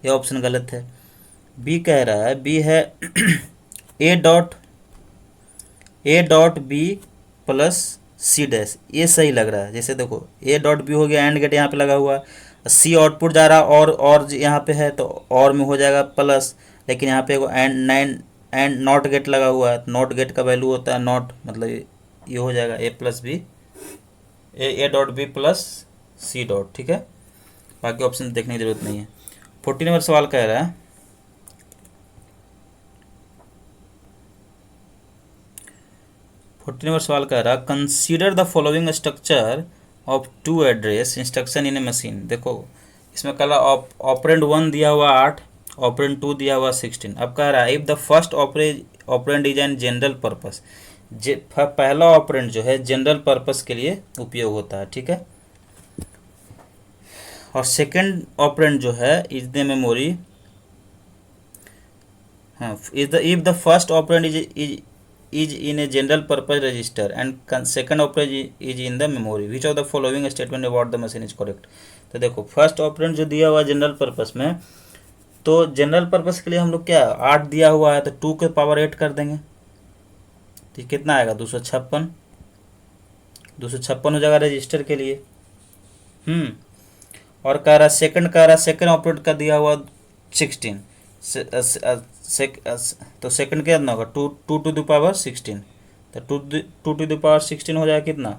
ये ऑप्शन गलत है। बी कह रहा है, बी है a dot B plus C dash, ये सही लग रहा है। जैसे देखो ए डॉट बी हो गया, एंड गेट यहाँ पे लगा हुआ, सी आउटपुट जा रहा और यहाँ पे है तो और में हो जाएगा प्लस, लेकिन यहाँ पे एंड नॉट गेट लगा हुआ है, नॉट गेट का वैल्यू होता है नॉट, मतलब ये हो जाएगा A plus B, A dot B plus C dot, ठीक है। बाकी ऑप्शन देखने की जरूरत नहीं है। 14 नंबर सवाल कह रहा है, 14 नंबर सवाल कह रहा है consider the following structure of two address instruction in a machine. देखो इसमें कह रहा ऑपरेंड 1 दिया हुआ 8, ऑपरेंड 2 दिया हुआ 16। अब कह रहा है if the first operand is an general purpose, पहला ऑपरेंड जो है जनरल पर्पस के लिए उपयोग होता है, ठीक है। और सेकंड ऑपरेंड जो है इज द मेमोरी, हाँ, if the first operand is in a general purpose register and second operand is in the memory, which of the following statement about the machine is correct. तो देखो first operand जो दिया हुआ है general purpose में, तो general purpose के लिए हम लोग क्या 8 दिया हुआ है तो 2 के पावर 8 कर देंगे, तो कितना आएगा 256, 256 हो जाएगा रजिस्टर के लिए। और कह रहा सेकंड ऑपरेंड का दिया हुआ 16, तो सेकंड कितना होगा 2 टू द पावर 16, तो 2 टू द पावर 16 हो जाएगा कितना,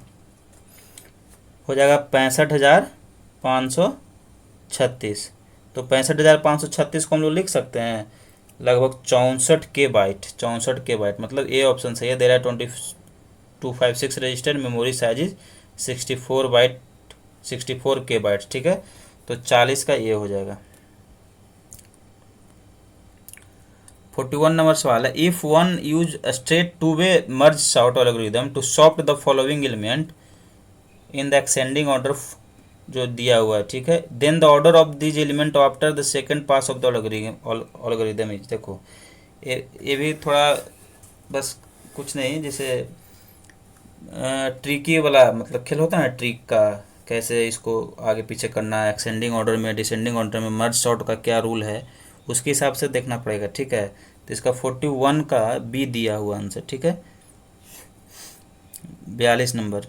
हो जाएगा 65,536। तो 65,536 को हम लोग लिख सकते हैं लगभग 64 के बाइट, 64 के बाइट, मतलब ए ऑप्शन सही है। दे रहा है 2256 रजिस्टर, मेमोरी साइज इज 64 के बाइट्स, ठीक है। तो 40 का ए हो जाएगा। 41 नंबर सवाल है if one use straight two way merge sort algorithm to sort the following element in the ascending order जो दिया हुआ है, ठीक है, then the order of this element after the second pass of the algorithm is. देखो ये भी थोड़ा बस कुछ नहीं, जैसे ट्रिकी वाला मतलब खेल होता है ना, ट्रिक का कैसे इसको आगे पीछे करना है, एक्सेंडिंग ऑर्डर में डिसेंडिंग ऑर्डर में मर्ज सॉर्ट का क्या रूल है, उसके हिसाब से देखना पड़ेगा, ठीक है। तो इसका 41 का बी दिया हुआ आंसर, ठीक है। 42 number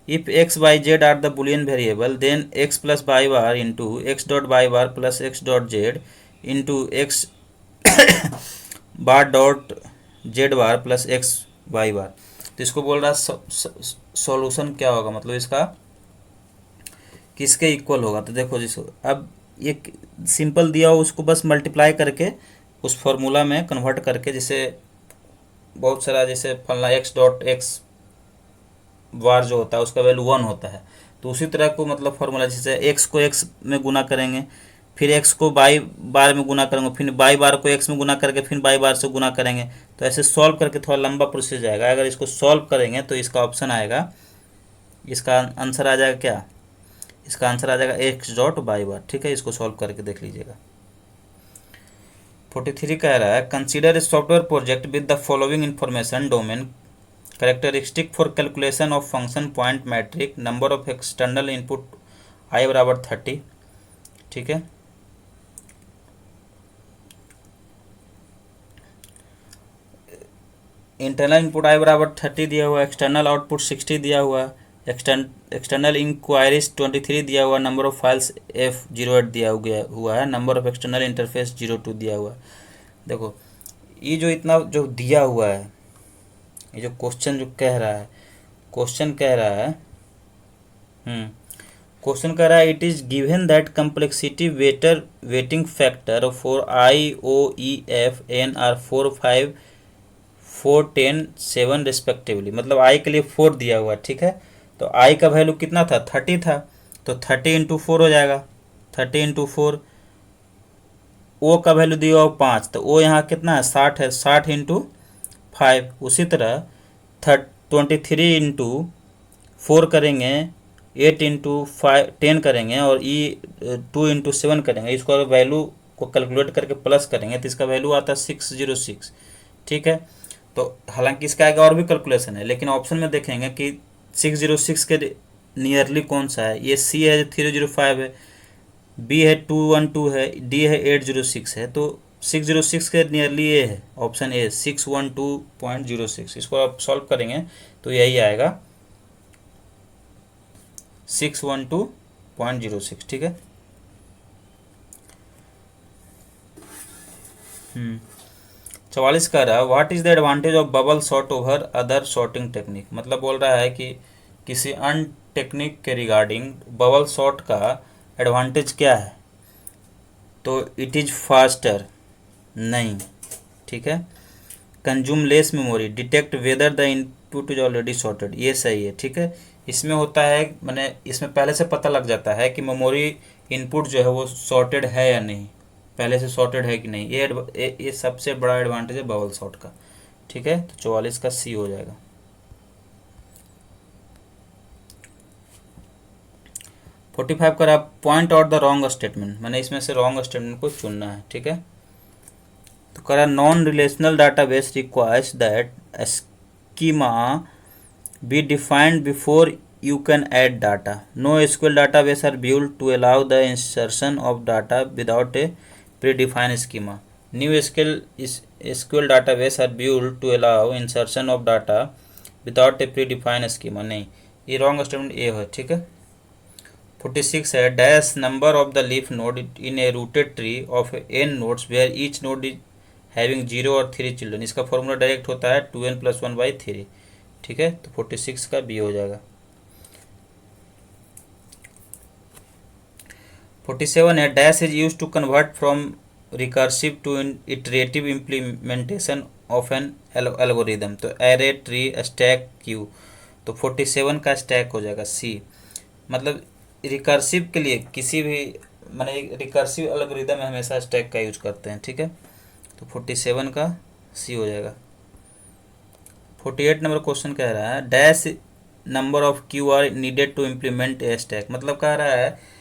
if X Y Z are the Boolean variable then X plus Y bar into X dot Y bar plus X dot Z into X bar dot Z bar plus X Y bar. तो इसको बोल रहा है solution क्या होगा, मतलब इसका किसके इक्वल होगा। तो देखो जिसको अब ये सिंपल दिया हो उसको बस मल्टीप्लाई करके उस फॉर्मूला में कन्वर्ट करके, जैसे बहुत सारा जैसे फलना एक्स डॉट एक्स बार जो होता है उसका वैल्यू 1 होता है, तो उसी तरह को मतलब फॉर्मूला जैसे एक्स को एक्स में गुना करेंगे, फिर एक्स को बाई बार में गुना करेंगे, फिर बाई बार को एक्स में गुना करके फिर बाई बार से गुना करेंगे, तो ऐसे सॉल्व करके थोड़ा लंबा प्रोसेस जाएगा। अगर इसको सॉल्व करेंगे तो इसका ऑप्शन आएगा, इसका आंसर आ जाएगा क्या, इसका आंसर आ जाएगा एक्स डॉट बाई बार, ठीक है। इसको सॉल्व करके देख लीजिएगा। 43 कह रहा है consider a software project with the following information domain characteristic for calculation of function point metric number of external input I बराबर 30, ठीक है। इंटरनल इनपुट आई बराबर 30 दिया हुआ, एक्सटर्नल आउटपुट 60 दिया हुआ, एक्सटर्नल इंक्वायरीज 23 दिया हुआ, नंबर ऑफ फाइल्स F08 दिया हुआ है, नंबर ऑफ एक्सटर्नल इंटरफेस 02 दिया हुआ है। देखो ये जो इतना जो दिया हुआ है, ये जो क्वेश्चन जो कह रहा है, क्वेश्चन कह रहा है it is given that complexity weighting factor for I O E F N are 4, 5, 4, 10, 7 respectively, मतलब आई के लिए 4 दिया हुआ है, ठीक है। तो आई का वैल्यू कितना था 30 था, तो 30 इंटू 4 हो जाएगा, 30 इंटू 4। ओ का वैल्यू दिया हुआ 5, तो ओ यहाँ कितना है 60 है, 60 इंटू 5। उसी तरह 23 इंटू 4 करेंगे, 8 इंटू 10 करेंगे और ई 2 इंटू 7 करेंगे, इसको वैल्यू को कैलकुलेट करके प्लस करेंगे तो इसका वैल्यू आता है 606, ठीक है। तो हालांकि इसका आगे और भी कैलकुलेशन है, लेकिन ऑप्शन में देखेंगे कि 606 के नियरली कौन सा है, ये सी है जो 305 है, बी है 212 है, डी है 806 है, तो 606 के नियरली ए है, ऑप्शन ए 612.06। इसको आप सॉल्व करेंगे तो यही आएगा 612.06। ठीक है। 44 कह रहा है what is the advantage of bubble sort over other sorting technique. मतलब बोल रहा है कि किसी अन्य टेक्निक के रिगार्डिंग बबल सॉर्ट का एडवांटेज क्या है। तो इट इज फास्टर, नहीं। ठीक है। Consume less memory, detect whether the input is already sorted, ये सही है। ठीक है। इसमें होता है मैंने इसमें पहले से पता लग जाता है कि मेमोरी इनपुट जो है वो सॉर्टेड है या नहीं, पहले से सॉर्टेड है कि नहीं। ये सबसे बड़ा एडवांटेज है बबल सॉर्ट का। ठीक है। तो 44 का सी हो जाएगा। 45 का point out the wrong statement, मैंने इसमें से रॉन्ग स्टेटमेंट को चुनना है। ठीक है। तो करा non relational database requires that schema be defined before you can add data. No SQL database are built to allow the insertion of data without a predefined schema. New SQL database are built to allow insertion of data without a predefined schema. नहीं, ये wrong statement A है। ठीक है। 46 है dash number of the leaf node in a rooted tree of n nodes where each node is having 0 और 3 children. इसका formula direct होता है 2n+1/3। ठीक है। तो 46 का बी हो जाएगा। 47 है dash is use to convert from recursive to iterative implementation of an algorithm. तो एरे ट्री स्टैक क्यू, तो 47 का स्टैक हो जाएगा सी। मतलब रिकर्सिव के लिए किसी भी मैंने रिकर्सिव एल्गोरिदम में हमेशा स्टैक का यूज करते हैं। ठीक है। तो 47 का सी हो जाएगा। 48 नंबर क्वेश्चन कह रहा है dash number of queue are needed to implement a stack. मतलब कह रहा है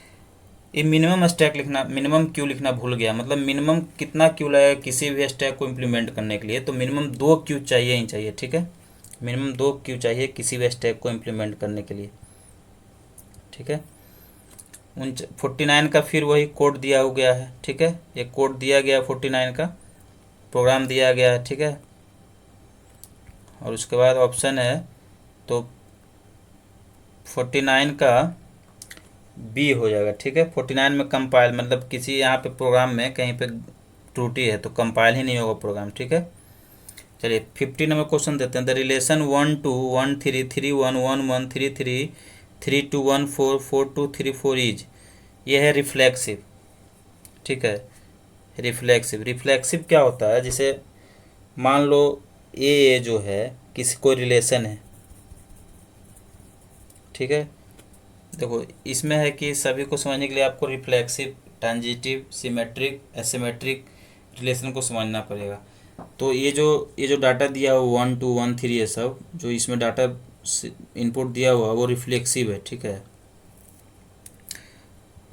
ये मिनिमम स्टैक लिखना, मिनिमम क्यू लिखना भूल गया। मतलब मिनिमम कितना क्यू लगेगा किसी भी स्टैक को इम्प्लीमेंट करने के लिए, तो मिनिमम 2 क्यू चाहिए ही चाहिए। ठीक है। मिनिमम 2 क्यू चाहिए किसी भी स्टैक को इम्प्लीमेंट करने के लिए। ठीक है। 49 का फिर वही कोड दिया हो गया है। ठीक है। ये कोड दिया गया 49 का प्रोग्राम दिया गया है। ठीक है। और उसके बाद ऑप्शन है तो 49 का बी हो जाएगा। ठीक है। 49 में कंपाइल, मतलब किसी यहाँ पे प्रोग्राम में कहीं पे त्रुटि है तो कंपाइल ही नहीं होगा प्रोग्राम। ठीक है। चलिए 50 नंबर क्वेश्चन देते हैं द रिलेशन 1 2 1 3 3 1 1 1 3 3 3 2 1 4 4 2 3 4 इज, ये है रिफ्लेक्सिव। ठीक है। रिफ्लेक्सिव क्या होता है, जैसे मान लो ये जो है किसी कोई रिलेशन है। ठीक है। देखो इसमें है कि सभी को समझने के लिए आपको reflexive, transitive, symmetric, asymmetric relation को समझना पड़ेगा। तो ये जो डाटा दिया हुआ 1 2 1 3 ये सब जो इसमें डाटा इनपुट दिया हुआ वो रिफ्लेक्सिव है। ठीक है।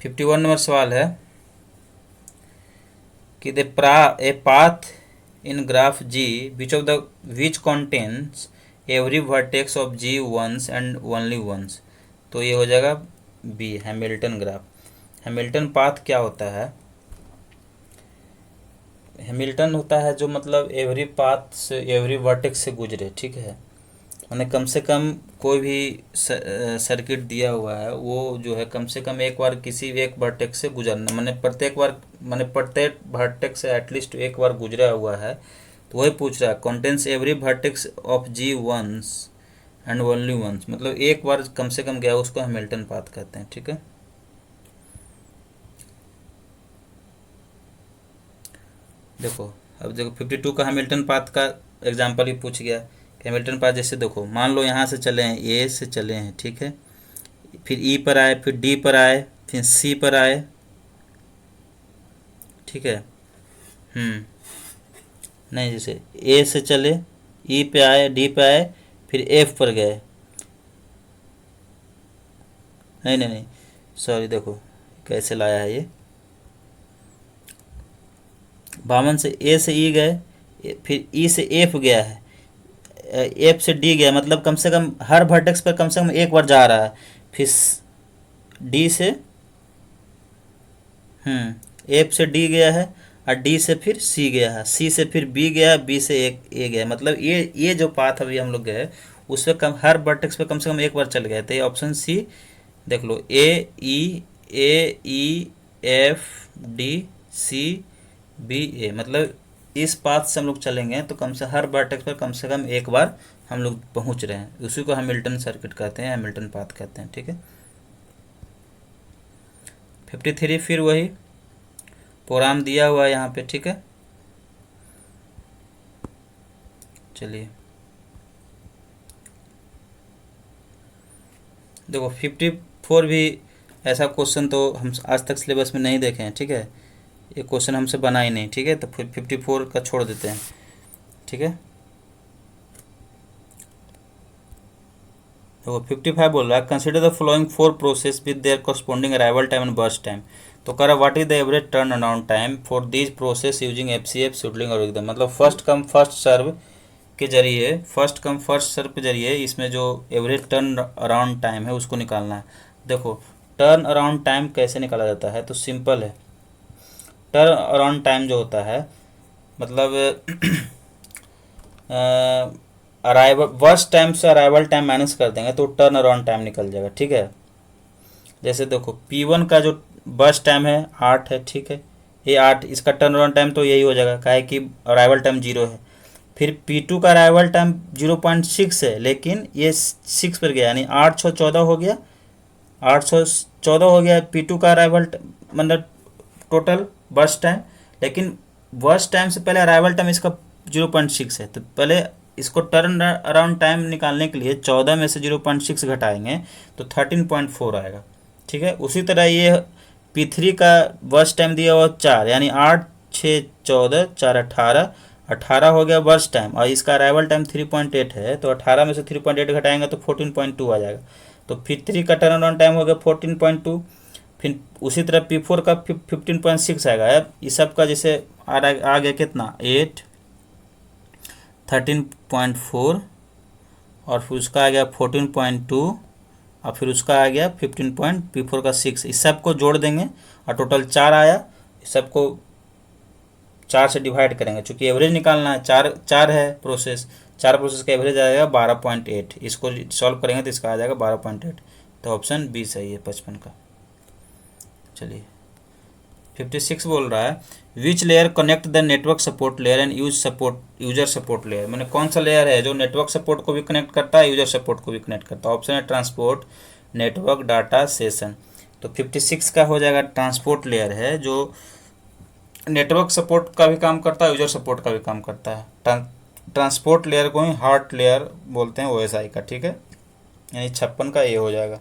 51 नंबर सवाल है कि a path in graph G which contains every vertex of G once and only once. तो ये हो जाएगा B Hamilton graph. Hamilton path क्या होता है, हैमिल्टन होता है जो मतलब एवरी पाथ से एवरी वर्टेक्स से गुजरे। ठीक है। मैंने कम से कम कोई भी सर्किट दिया हुआ है वो जो है कम से कम एक बार किसी एक वर्टेक्स से गुजरना, मैंने प्रत्येक वर्टेक्स से एटलीस्ट एक बार गुजरा हुआ है। तो वही पूछ रहा है contains every vertex of G once and only once, मतलब एक बार कम से कम गया उसको हैमिल्टन पाथ कहते हैं। ठीक है। देखो अब देखो 52 का हैमिल्टन पाथ का एग्जांपल ही पूछ गया। हैमिल्टन पाथ जैसे देखो मान लो यहाँ से चले हैं, ए से चले हैं। ठीक है। फिर ई पर आए, फिर डी पर आए, फिर सी पर आए। ठीक है। नहीं, जैसे ए से चले, ई पे आए, डी पे आए, फिर एफ पर गए। नहीं सॉरी, देखो कैसे लाया है ये। बावन से ए से ई गए, फिर ई से एफ गया है, एफ से डी गया, मतलब कम से कम हर वर्टेक्स पर कम से कम एक बार जा रहा है। फिर डी से एफ से डी गया है और डी से फिर सी गया है, सी से फिर बी गया है, बी से एक ए गया है। मतलब ये जो पाथ अभी हम लोग गए उस पर हर वर्टेक्स पे कम से कम एक बार चल गए। तो ये ऑप्शन सी देख लो, A E F D C B A, मतलब इस पाथ से हम लोग चलेंगे तो कम से हर वर्टेक्स पर कम से कम एक बार हम लोग पहुंच रहे हैं। उसी को हैमिल्टन सर्किट कहते हैं, हैमिल्टन पाथ कहते हैं। ठीक है, 53 फिर वही प्रोग्राम दिया हुआ है यहाँ पे। ठीक है, चलिए देखो 54 भी ऐसा क्वेश्चन तो हम आज तक सिलेबस में नहीं देखे हैं। ठीक है, ये क्वेश्चन हमसे बना ही नहीं। ठीक है, तो फिर 54 का छोड़ देते हैं। ठीक है, देखो 55 बोल रहा है consider the following 4 process with their corresponding arrival time and burst time. तो कह रहा what is the average turn around time for these process using FCF scheduling algorithm. मतलब फर्स्ट कम फर्स्ट सर्व के जरिए, फर्स्ट कम फर्स्ट सर्व के जरिए इसमें जो एवरेज टर्न अराउंड टाइम है उसको निकालना है। देखो टर्न अराउंड टाइम कैसे निकाला जाता है, तो सिंपल है। टर्न अराउंड टाइम जो होता है मतलब अराइवल वर्स्ट टाइम से अराइवल टाइम माइनस कर देंगे तो टर्न अराउंड टाइम निकल जाएगा। ठीक है, जैसे देखो P1 का जो बर्स्ट टाइम है 8 है। ठीक है, ये 8, इसका टर्न अराउंड टाइम तो यही हो जाएगा, काहे कि अराइवल टाइम 0 है। फिर P2 का अराइवल टाइम 0.6 है, लेकिन ये 6 पर गया, यानी 8 6 14 हो गया, 814 हो गया P2 का अराइवल, मतलब टोटल बर्स्ट टाइम। लेकिन बर्स्ट टाइम से पहले अराइवल टाइम इसका 0.6 है, तो पहले इसको टर्न अराउंड टाइम निकालने के लिए 14 में से 0.6 घटाएंगे तो 13.4 आएगा। ठीक है, उसी तरह ये P3 का बर्स्ट टाइम दिया हुआ 4, यानी 8 6 14 4 18, 18 हो गया बर्स्ट टाइम, और इसका अराइवल टाइम 3.8 है, तो 18 में से 3.8 घटाएंगे तो 14.2 आ जाएगा। तो P3 का टर्न अराउंड टाइम हो गया 14.2। फिर उसी तरह P4 का 15.6 आएगा। अब इस सब का जैसे आ गया कितना 8, 13.4, और फिर उसका आ गया 14.2, और फिर उसका आ गया 15 P4 का 6। इस सब को जोड़ देंगे और टोटल 4 आया। इस सब को 4 से डिवाइड करेंगे, चूँकि एवरेज निकालना है, 4 है प्रोसेस, 4 प्रोसेस का एवरेज आ जाएगा 12.8। इसको सॉल्व करेंगे तो इसका आ जाएगा 12.8। तो ऑप्शन बी सही है 55 का। चलिए 56 बोल रहा है which layer connect the network support layer and user support layer. मैंने कौन सा लेयर है जो नेटवर्क सपोर्ट को भी कनेक्ट करता है, यूजर सपोर्ट को भी कनेक्ट करता है। ऑप्शन है ट्रांसपोर्ट, नेटवर्क, डाटा, सेशन। तो 56 का हो जाएगा ट्रांसपोर्ट लेयर है, जो नेटवर्क सपोर्ट का भी काम करता है, यूजर सपोर्ट का भी काम करता है। ट्रांसपोर्ट लेयर को ही हार्ट लेयर बोलते हैं OSI का। ठीक है, यानी 56 का ये हो जाएगा।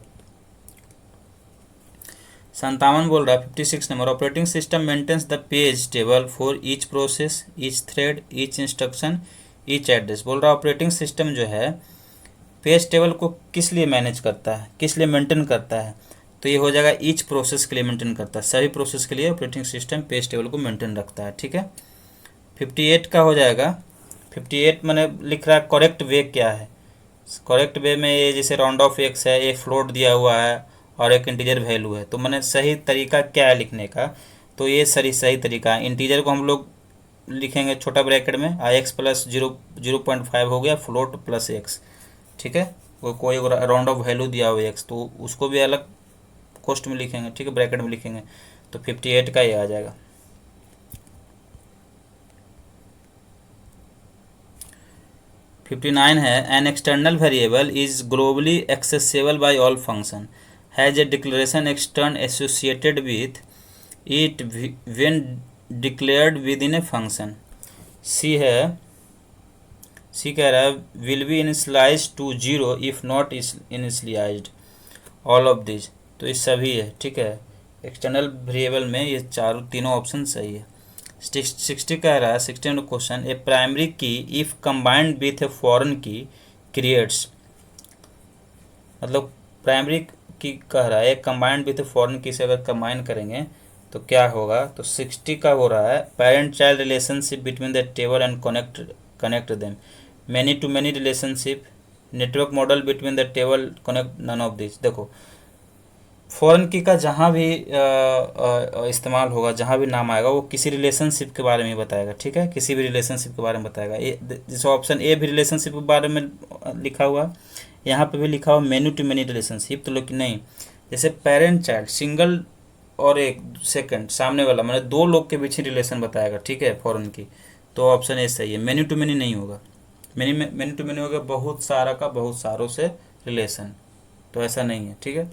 57 बोल रहा है 56 number operating system maintains the page table for each process, each thread, each instruction, each address. बोल रहा है ऑपरेटिंग सिस्टम जो है पेज टेबल को किस लिए मैनेज करता है, किस लिए मेंटेन करता है, तो ये हो जाएगा ईच प्रोसेस के लिए मेंटेन करता है। सभी प्रोसेस के लिए ऑपरेटिंग सिस्टम पेज टेबल को मेंटेन रखता है। ठीक है, 58 का हो जाएगा 58 मैंने लिख रहा है करेक्ट वे क्या है। करेक्ट वे में ये जैसे राउंड ऑफ एक्स है, ये फ्लोट दिया हुआ है और एक इंटीजर वैल्यू है, तो मैंने सही तरीका क्या है लिखने का, तो ये सही तरीका है। इंटीजर को हम लोग लिखेंगे छोटा ब्रैकेट में, x प्लस 0.5 हो गया फ्लोट प्लस x। ठीक है, वो कोई राउंड ऑफ वैल्यू दिया हुआ x, तो उसको भी अलग कोष्ट में लिखेंगे। ठीक है, ब्रैकेट में लिखेंगे, तो 58 का ये आ जाएगा। फिफ्टी 59 है an external variable is globally accessible by all function has a declaration extern associated with it when declared within a function. C है, सी कह रहा है will be initialize to 0 if not is initialized all of this. तो ये सभी है। ठीक है, एक्सटर्नल वेरिएबल में ये तीनों ऑप्शन सही है। 60 कह रहा है 16 क्वेश्चन ए प्राइमरी की if combined with a foreign की क्रिएट्स। मतलब प्राइमरी की कह रहा है कंबाइंड विथ ए फॉरेन की से अगर कंबाइन करेंगे तो क्या होगा, तो 60 का हो रहा है parent child relationship between the table and connect them, many to many relationship, network model between the table, connect none of this. देखो फॉरेन की का जहाँ भी इस्तेमाल होगा, जहाँ भी नाम आएगा, वो किसी रिलेशनशिप के बारे में बताएगा, ठीक है, किसी भी रिलेशनशिप के बारे में बताएगा। जैसे ऑप्शन ए भी रिलेशनशिप के बारे में लिखा हुआ, यहाँ पे भी लिखा हुआ मेनी टू मेनी रिलेशनशिप, तो लेकिन नहीं, जैसे पेरेंट चाइल्ड सिंगल और एक सेकंड सामने वाला, मतलब दो लोग के बीच ही रिलेशन बताएगा, ठीक है, फॉरेन की, तो ऑप्शन ए सही है। मेनी टू मेनी नहीं होगा, मेनी टू मेनी होगा बहुत सारा का बहुत सारों से रिलेशन, तो ऐसा नहीं है, ठीक है।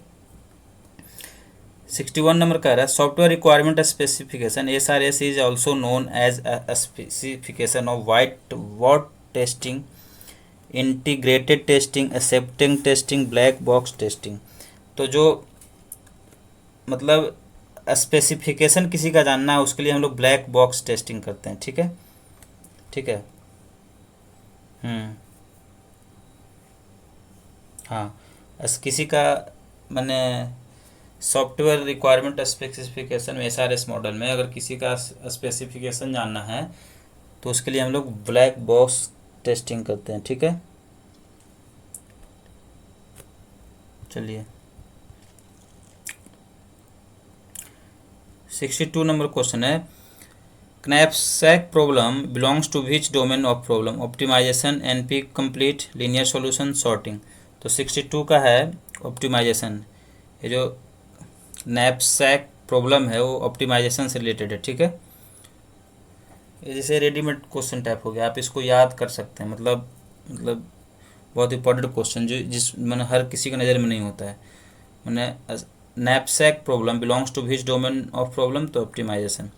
61 नंबर कह रहा है software requirement specification, SRS is also known as specification of white what testing, integrated testing, accepting testing, black box testing. तो जो मतलब स्पेसिफिकेशन किसी का जानना है, उसके लिए हम लोग ब्लैक बॉक्स टेस्टिंग करते हैं, ठीक है, ठीक है। हाँ, किसी का मैंने सॉफ्टवेयर रिक्वायरमेंट स्पेसिफिकेशन में SRS मॉडल में अगर किसी का स्पेसिफिकेशन जानना है, तो उसके लिए हम लोग ब्लैक बॉक्स टेस्टिंग करते हैं, ठीक है। चलिए 62 नंबर क्वेश्चन है knapsack problem belongs to which domain of problem, optimization, NP complete, linear solution, sorting. तो 62 का है ऑप्टिमाइजेशन। ये जो knapsack प्रॉब्लम है वो ऑप्टिमाइजेशन से रिलेटेड है, ठीक है। ये जैसे रेडीमेड क्वेश्चन टाइप हो गया, आप इसको याद कर सकते हैं, मतलब बहुत इंपॉर्टेंट क्वेश्चन जो जिस मैंने हर किसी के नज़र में नहीं होता है। मैंने knapsack problem belongs to which domain of problem, तो ऑप्टिमाइजेशन।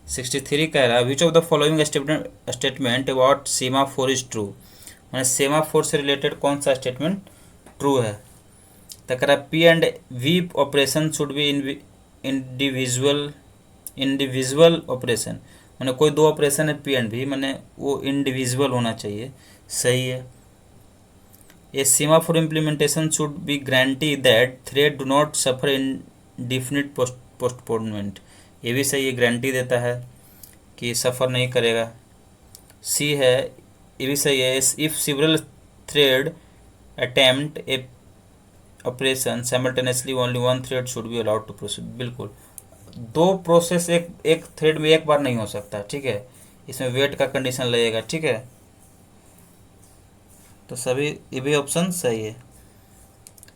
63 कह रहा है which of the following statement about semaphore is true, मैंने सेमाफोर से रिलेटेड कौन सा स्टेटमेंट ट्रू है। तो कह रहा है P and V operation should be individual operation, मैंने कोई दो ऑपरेशन है P एंड V, मैंने वो इंडिविजुअल होना चाहिए, सही है। A semaphore implementation should be guarantee that thread do not suffer indefinite postponement, ये भी सही है, गारंटी देता है कि सफ़र नहीं करेगा। सी है, ये भी सही है, if several thread attempt a operation simultaneously only one thread should be allowed to proceed, बिल्कुल दो प्रोसेस एक थ्रेड में एक बार नहीं हो सकता, ठीक है, इसमें वेट का कंडीशन लगेगा, ठीक है। तो सभी ये भी ऑप्शन सही है,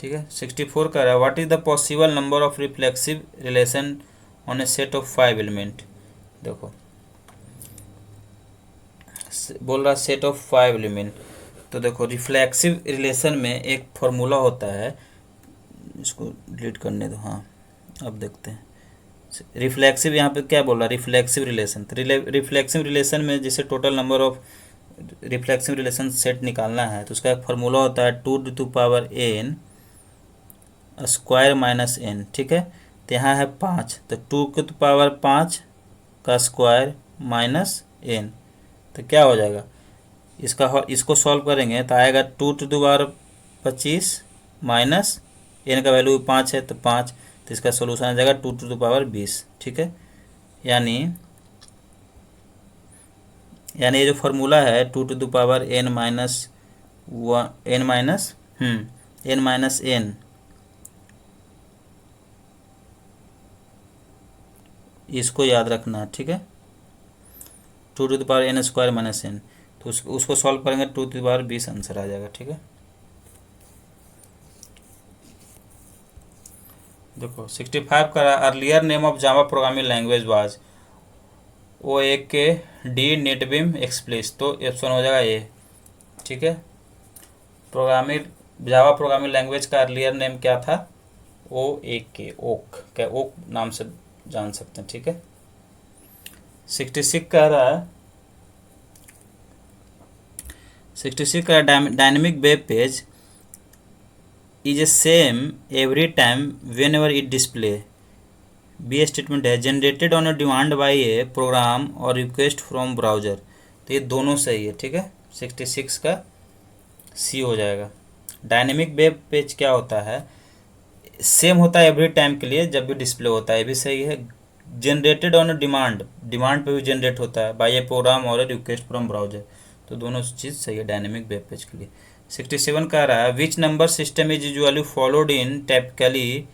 ठीक है। 64 का रहा what is the possible number of reflexive relation on A set of 5 element, देखो बोल रहा सेट ऑफ 5 एलिमेंट, तो देखो रिफ्लेक्सिव रिलेशन में एक फॉर्मूला होता है, इसको डिलीट करने दो, हाँ अब देखते हैं रिफ्लेक्सिव, यहाँ पे क्या बोल रहा है रिफ्लेक्सिव रिलेशन, तो रिफ्लेक्सिव रिलेशन में जैसे total number of reflexive relation set निकालना है, तो उसका एक फार्मूला होता है 2n स्क्वायर माइनस n, ठीक है। तो यहाँ है 5, तो 2 का स्क्वायर माइनस n, तो क्या हो जाएगा इसको सॉल्व करेंगे तो आएगा 2 माइनस n का वैल्यू 5 है, तो 5, तो इसका सोल्यूशन आ जाएगा 2 ठीक है। यानी ये जो फार्मूला है 2n माइनस n, इसको याद रखना, ठीक है, 2n स्क्वायर माइनस n, तो उसको सॉल्व करेंगे 2 आंसर आ जाएगा, ठीक है। देखो 65 का earlier name of Java programming language was OAK D NetBeans एक्सप्लेस, तो ऑप्शन हो जाएगा ए, ठीक है। जावा प्रोग्रामिंग लैंग्वेज का अर्लियर नेम क्या था, OAK, ओक नाम से जान सकते हैं, ठीक है। 66 कह रहा है 66 का dynamic web page is a same every time whenever it display, B statement है generated on a demand by a program और रिक्वेस्ट फ्रॉम ब्राउजर, तो ये दोनों सही है, ठीक है। 66 का सी हो जाएगा। डायनेमिक वेब पेज क्या होता है, सेम होता है एवरी टाइम के लिए जब भी डिस्प्ले होता है, ये भी सही है। जनरेटेड ऑन अ डिमांड पे भी जनरेट होता है बाय ए प्रोग्राम और रिक्वेस्ट फ्रॉम ब्राउजर, तो दोनों चीज़ सही है डायनेमिक वेब पेज के लिए। 67 कह रहा है which number system is usually followed in typically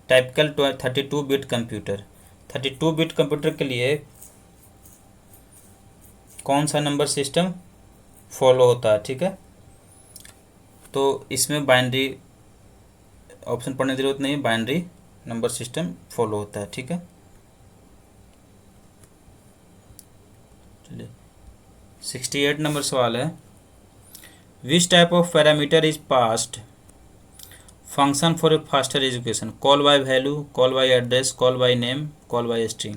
typical 32 bit computer, 32 bit computer के लिए कौन सा नंबर सिस्टम फॉलो होता है? ठीक है, तो इसमें बाइनरी ऑप्शन पढ़ने की जरूरत नहीं है, बाइनरी नंबर सिस्टम फॉलो होता है। ठीक है, चलिए 68 नंबर सवाल है, which type of parameter is passed function for a faster education? Call by value, call by address, call by name, call by string.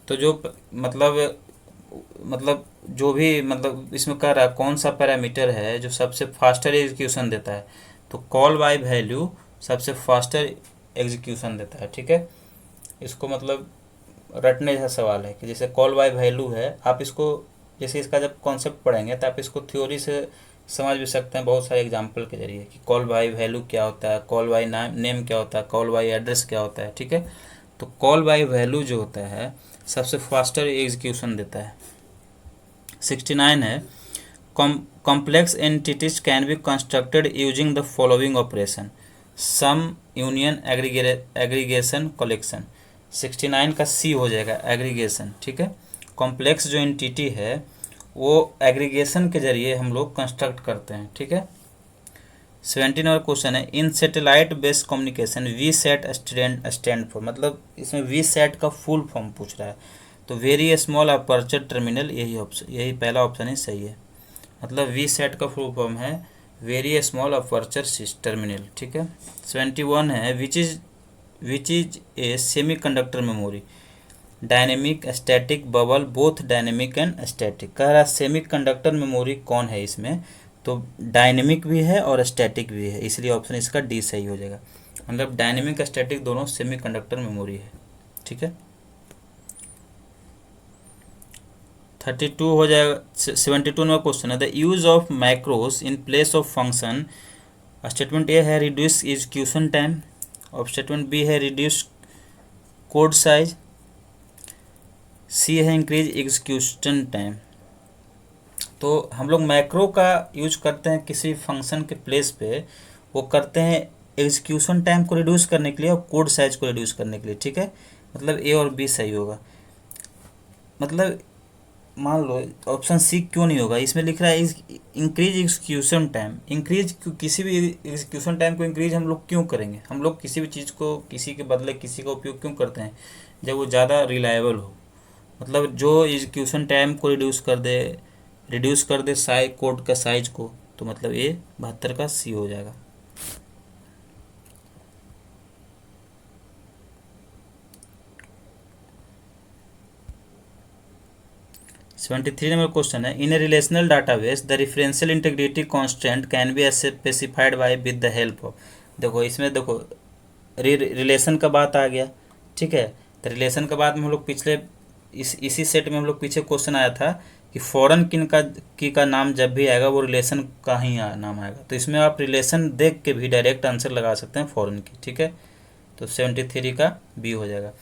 तो जो मतलब जो भी इसमें कह रहा है कौन सा पैरामीटर है जो सबसे फास्टर एग्जीक्यूशन देता है, तो कॉल बाय वैल्यू सबसे फास्टर एग्जीक्यूशन देता है। ठीक है, इसको रटने जैसा सवाल है कि जैसे कॉल बाय वैल्यू है, आप इसको जैसे इसका जब कॉन्सेप्ट पढ़ेंगे तो आप इसको थ्योरी से समझ भी सकते हैं बहुत सारे एग्जाम्पल के जरिए कि कॉल बाय वैल्यू क्या होता है, कॉल बाय नेम क्या होता है, कॉल बाय एड्रेस क्या होता है। ठीक है, तो कॉल बाय वैल्यू जो होता है सबसे फास्टर एग्जीक्यूशन देता है। 69 है, complex entities can be constructed using the following operation, sum, union, aggregation, collection. 69 का सी हो जाएगा, एग्रीगेशन। ठीक है, कॉम्प्लेक्स जो एंटिटी है वो एग्रीगेशन के जरिए हम लोग कंस्ट्रक्ट करते हैं। ठीक है, 17 और क्वेश्चन है, in satellite based communication VSAT stand for, इसमें वी सेट का फुल फॉर्म पूछ रहा है, तो वेरी स्मॉल अपर्चर टर्मिनल, यही पहला ऑप्शन ही सही है। वी सेट का फुल फॉर्म है वेरी स्मॉल अपर्चर टर्मिनल। ठीक है, 71 है, which is a semi conductor memory, dynamic, static, bubble, both dynamic and static. कह रहा सेमी कंडक्टर मेमोरी कौन है इसमें, तो डायनेमिक भी है और स्टैटिक भी है, इसलिए ऑप्शन इसका डी सही हो जाएगा। डायनेमिक स्टैटिक दोनों सेमी कंडक्टर मेमोरी है। ठीक है, 32 हो जाएगा। 72 में क्वेश्चन है, the use of macros in place of function. Statement A है रिड्यूस एग्जीक्यूशन टाइम, और स्टेटमेंट बी है रिड्यूस कोड साइज, सी है इंक्रीज एग्जीक्यूशन टाइम। तो हम लोग मैक्रो का यूज करते हैं किसी फंक्शन के प्लेस पे, वो करते हैं एग्जीक्यूशन टाइम को रिड्यूस करने के लिए और कोड साइज को रिड्यूस करने के लिए। ठीक है, ए और बी सही होगा। मान लो ऑप्शन सी क्यों नहीं होगा, इसमें लिख रहा है इंक्रीज एग्जीक्यूशन टाइम। इंक्रीज किसी भी एग्जीक्यूशन टाइम को इंक्रीज हम लोग क्यों करेंगे? हम लोग किसी भी चीज़ को किसी के बदले किसी का उपयोग क्यों करते हैं? जब वो ज़्यादा रिलायबल हो, जो एग्जीक्यूशन टाइम को रिड्यूस कर दे कोड का साइज को, तो ये 72 का सी हो जाएगा। सेवेंटी 73 नंबर क्वेश्चन है, in a relational database the referential integrity constant can be specified by with the help of. देखो इसमें रिलेशन का बात आ गया। ठीक है, तो रिलेशन के बाद में हम लोग पिछले इसी सेट में हम लोग पीछे क्वेश्चन आया था कि फॉरेन की का नाम जब भी आएगा वो रिलेशन का ही नाम आएगा, तो इसमें आप रिलेशन देख के भी डायरेक्ट आंसर लगा सकते हैं फॉरेन की। ठीक है, तो 73 का बी हो जाएगा।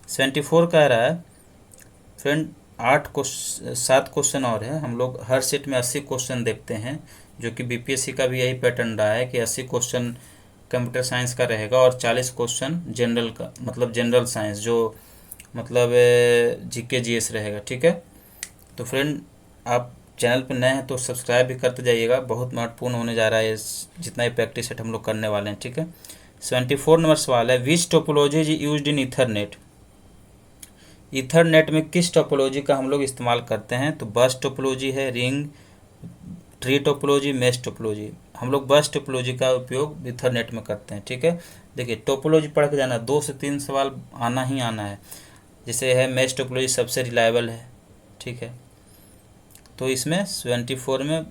74 कह रहा है फ्रेंड 7 क्वेश्चन और है, हम लोग हर सेट में 80 क्वेश्चन देखते हैं, जो कि बीपीएससी का भी यही पैटर्न रहा है कि 80 क्वेश्चन कंप्यूटर साइंस का रहेगा और 40 क्वेश्चन जनरल का, जनरल साइंस जो जीके जीएस रहेगा। ठीक है, तो फ्रेंड आप चैनल पर नए हैं तो सब्सक्राइब भी करते जाइएगा, बहुत महत्वपूर्ण होने जा रहा है जितना ही प्रैक्टिस सेट हम लोग करने वाले हैं। ठीक है, 74 नंबर सवाल है, which topology is used in Ethernet. Ethernet में किस टोपोलॉजी का हम लोग इस्तेमाल करते हैं? तो बस टोपोलॉजी है, ring, tree topology, mesh topology. हम लोग बस टोपोलॉजी का उपयोग ईथरनेट में करते हैं। ठीक है, देखिए टोपोलॉजी पढ़ के जाना, 2 से 3 सवाल आना ही आना है। जैसे है मेश टोपोलॉजी सबसे रिलायबल है। ठीक है, तो इसमें 74 में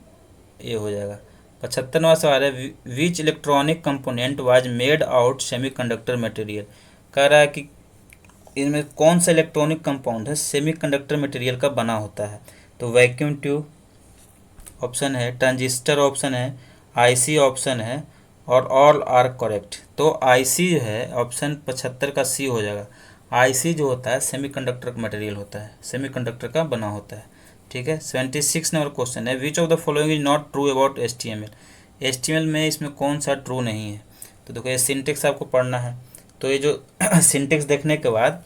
ये हो जाएगा। 75वां सवाल है, विच electronic component was made out semiconductor material. कह रहा है कि इनमें कौन सा इलेक्ट्रॉनिक कंपाउंड है सेमीकंडक्टर मटेरियल का बना होता है? तो वैक्यूम ट्यूब ऑप्शन है, ट्रांजिस्टर ऑप्शन है, आईसी ऑप्शन है, और ऑल आर करेक्ट। तो आईसी जो है ऑप्शन 75 का सी हो जाएगा। आईसी जो होता है सेमीकंडक्टर का मटेरियल होता है, सेमीकंडक्टर का बना होता है। ठीक है, 76 नंबर क्वेश्चन है, which of the following is not true about HTML. HTML में इसमें कौन सा ट्रू नहीं है? तो देखो ये सिंटेक्स आपको पढ़ना है, तो ये जो सिंटेक्स देखने के बाद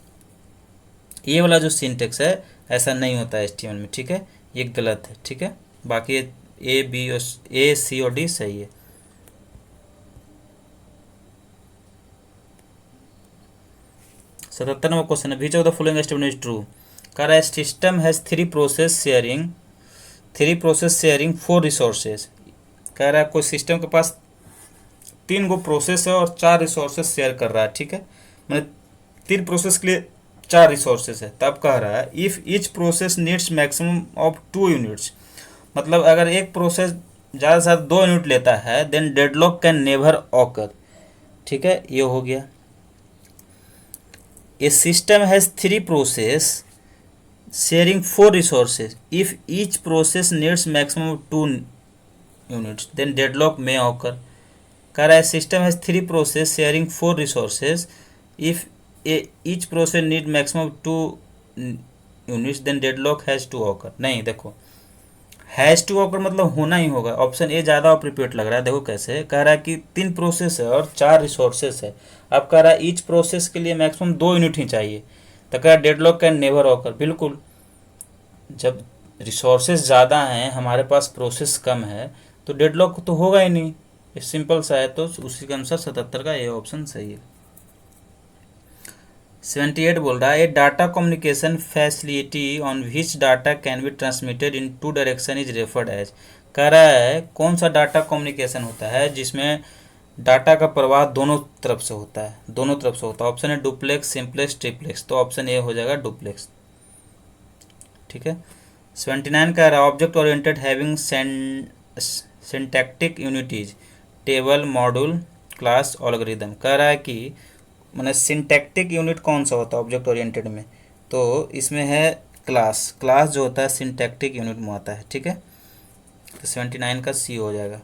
ये वाला जो सिंटेक्स है ऐसा नहीं होता है HTML में, ठीक है, ये गलत है, ठीक है। बाकी ए बी और ए सी और डी सही है। 77वां क्वेश्चन है, which of the following statement is true. कह रहा है system has three process sharing 4 resources. कह रहा है कोई सिस्टम के पास 3 गो प्रोसेस है और 4 रिसोर्सेज शेयर कर रहा है, ठीक है, मैंने 3 प्रोसेस के लिए 4 रिसोर्सेज है। तब कह रहा है if each process needs maximum of 2 units, मतलब अगर एक प्रोसेस ज़्यादा से ज़्यादा 2 यूनिट लेता है then deadlock can never occur, ठीक है, ये हो गया। A system has 3 process sharing 4 resources if each process needs maximum 2 units then deadlock may occur. कह रहा है system has 3 process sharing 4 resources if each process need maximum 2 units then deadlock has to occur. नहीं, देखो has to occur मतलब होना ही होगा, option A ज़्यादा appropriate लग रहा है। देखो कैसे, कह रहा है कि 3 प्रोसेस है और 4 रिसोर्सेस है। अब कह रहा है ईच प्रोसेस के लिए मैक्सिमम 2 यूनिट ही चाहिए, तो कह रहा है डेडलॉक कैन नेवर ऑकर। बिल्कुल, जब रिसोर्सेज ज़्यादा हैं, हमारे पास प्रोसेस कम है, तो डेडलॉक तो होगा ही नहीं, ये सिंपल सा है। तो उसी के अनुसार 77 का ये ऑप्शन सही है। 78 बोल रहा है a data communication facility on which data can be transmitted in 2 direction is referred as. कह रहा है कौन सा डाटा कम्युनिकेशन होता है जिसमें डाटा का प्रवाह दोनों तरफ से होता है, दोनों तरफ से होता है। ऑप्शन है डुप्लेक्स, सिंप्लेक्स, ट्रिप्लेक्स, तो ऑप्शन ए हो जाएगा डुप्लेक्स, ठीक है। 79 कह रहा है object oriented having syntactic unities table, module, class, algorithm. कह रहा है कि मैंने सिंटैक्टिक यूनिट कौन सा होता है ऑब्जेक्ट ओरिएंटेड में, तो इसमें है क्लास। क्लास जो होता है सिंटैक्टिक यूनिट में आता है, ठीक है, तो 79 का सी हो जाएगा।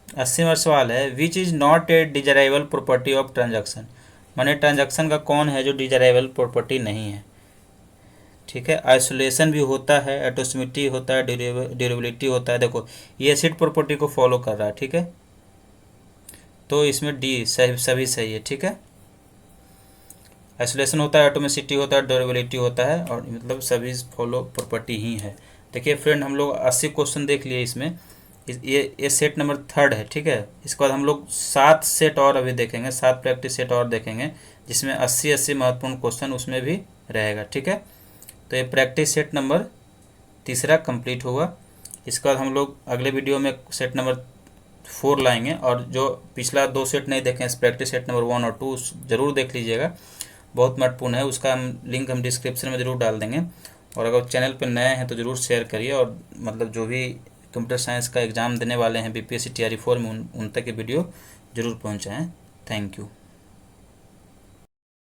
80वां सवाल है which is not a desirable property of transaction. माने ट्रांजैक्शन का कौन है जो डिजायरेबल प्रॉपर्टी नहीं है, ठीक है। आइसोलेशन भी होता है, एटोसिमिटी होता है, ड्यूरेबिलिटी होता है। देखो ये एसिड प्रॉपर्टी को फॉलो कर रहा है, ठीक है, तो इसमें डी सभी सही है, ठीक है। आइसोलेशन होता है, एटोमिसिटी होता है, ड्यूरेबिलिटी होता है, और मतलब सभी फॉलो प्रॉपर्टी ही है। देखिए फ्रेंड, हम लोग 80 क्वेश्चन देख लिए इसमें, ये सेट नंबर 3 है, ठीक है। इसके बाद हम लोग 7 सेट और अभी देखेंगे, 7 प्रैक्टिस सेट और देखेंगे, जिसमें 80 महत्वपूर्ण क्वेश्चन उसमें भी रहेगा, ठीक है। तो ये प्रैक्टिस सेट नंबर 3 कंप्लीट हुआ। इसके बाद हम लोग अगले वीडियो में सेट नंबर 4 लाएंगे, और जो पिछला 2 सेट नहीं देखें, प्रैक्टिस सेट नंबर 1 और 2 ज़रूर देख लीजिएगा, बहुत महत्वपूर्ण है। उसका लिंक हम डिस्क्रिप्शन में ज़रूर डाल देंगे। और अगर चैनल पर नए हैं तो ज़रूर शेयर करिए, और मतलब जो भी कंप्यूटर साइंस का एग्ज़ाम देने वाले हैं BPSC TRE 4 में, उन तक ये वीडियो ज़रूर पहुँचाएँ। Thank you.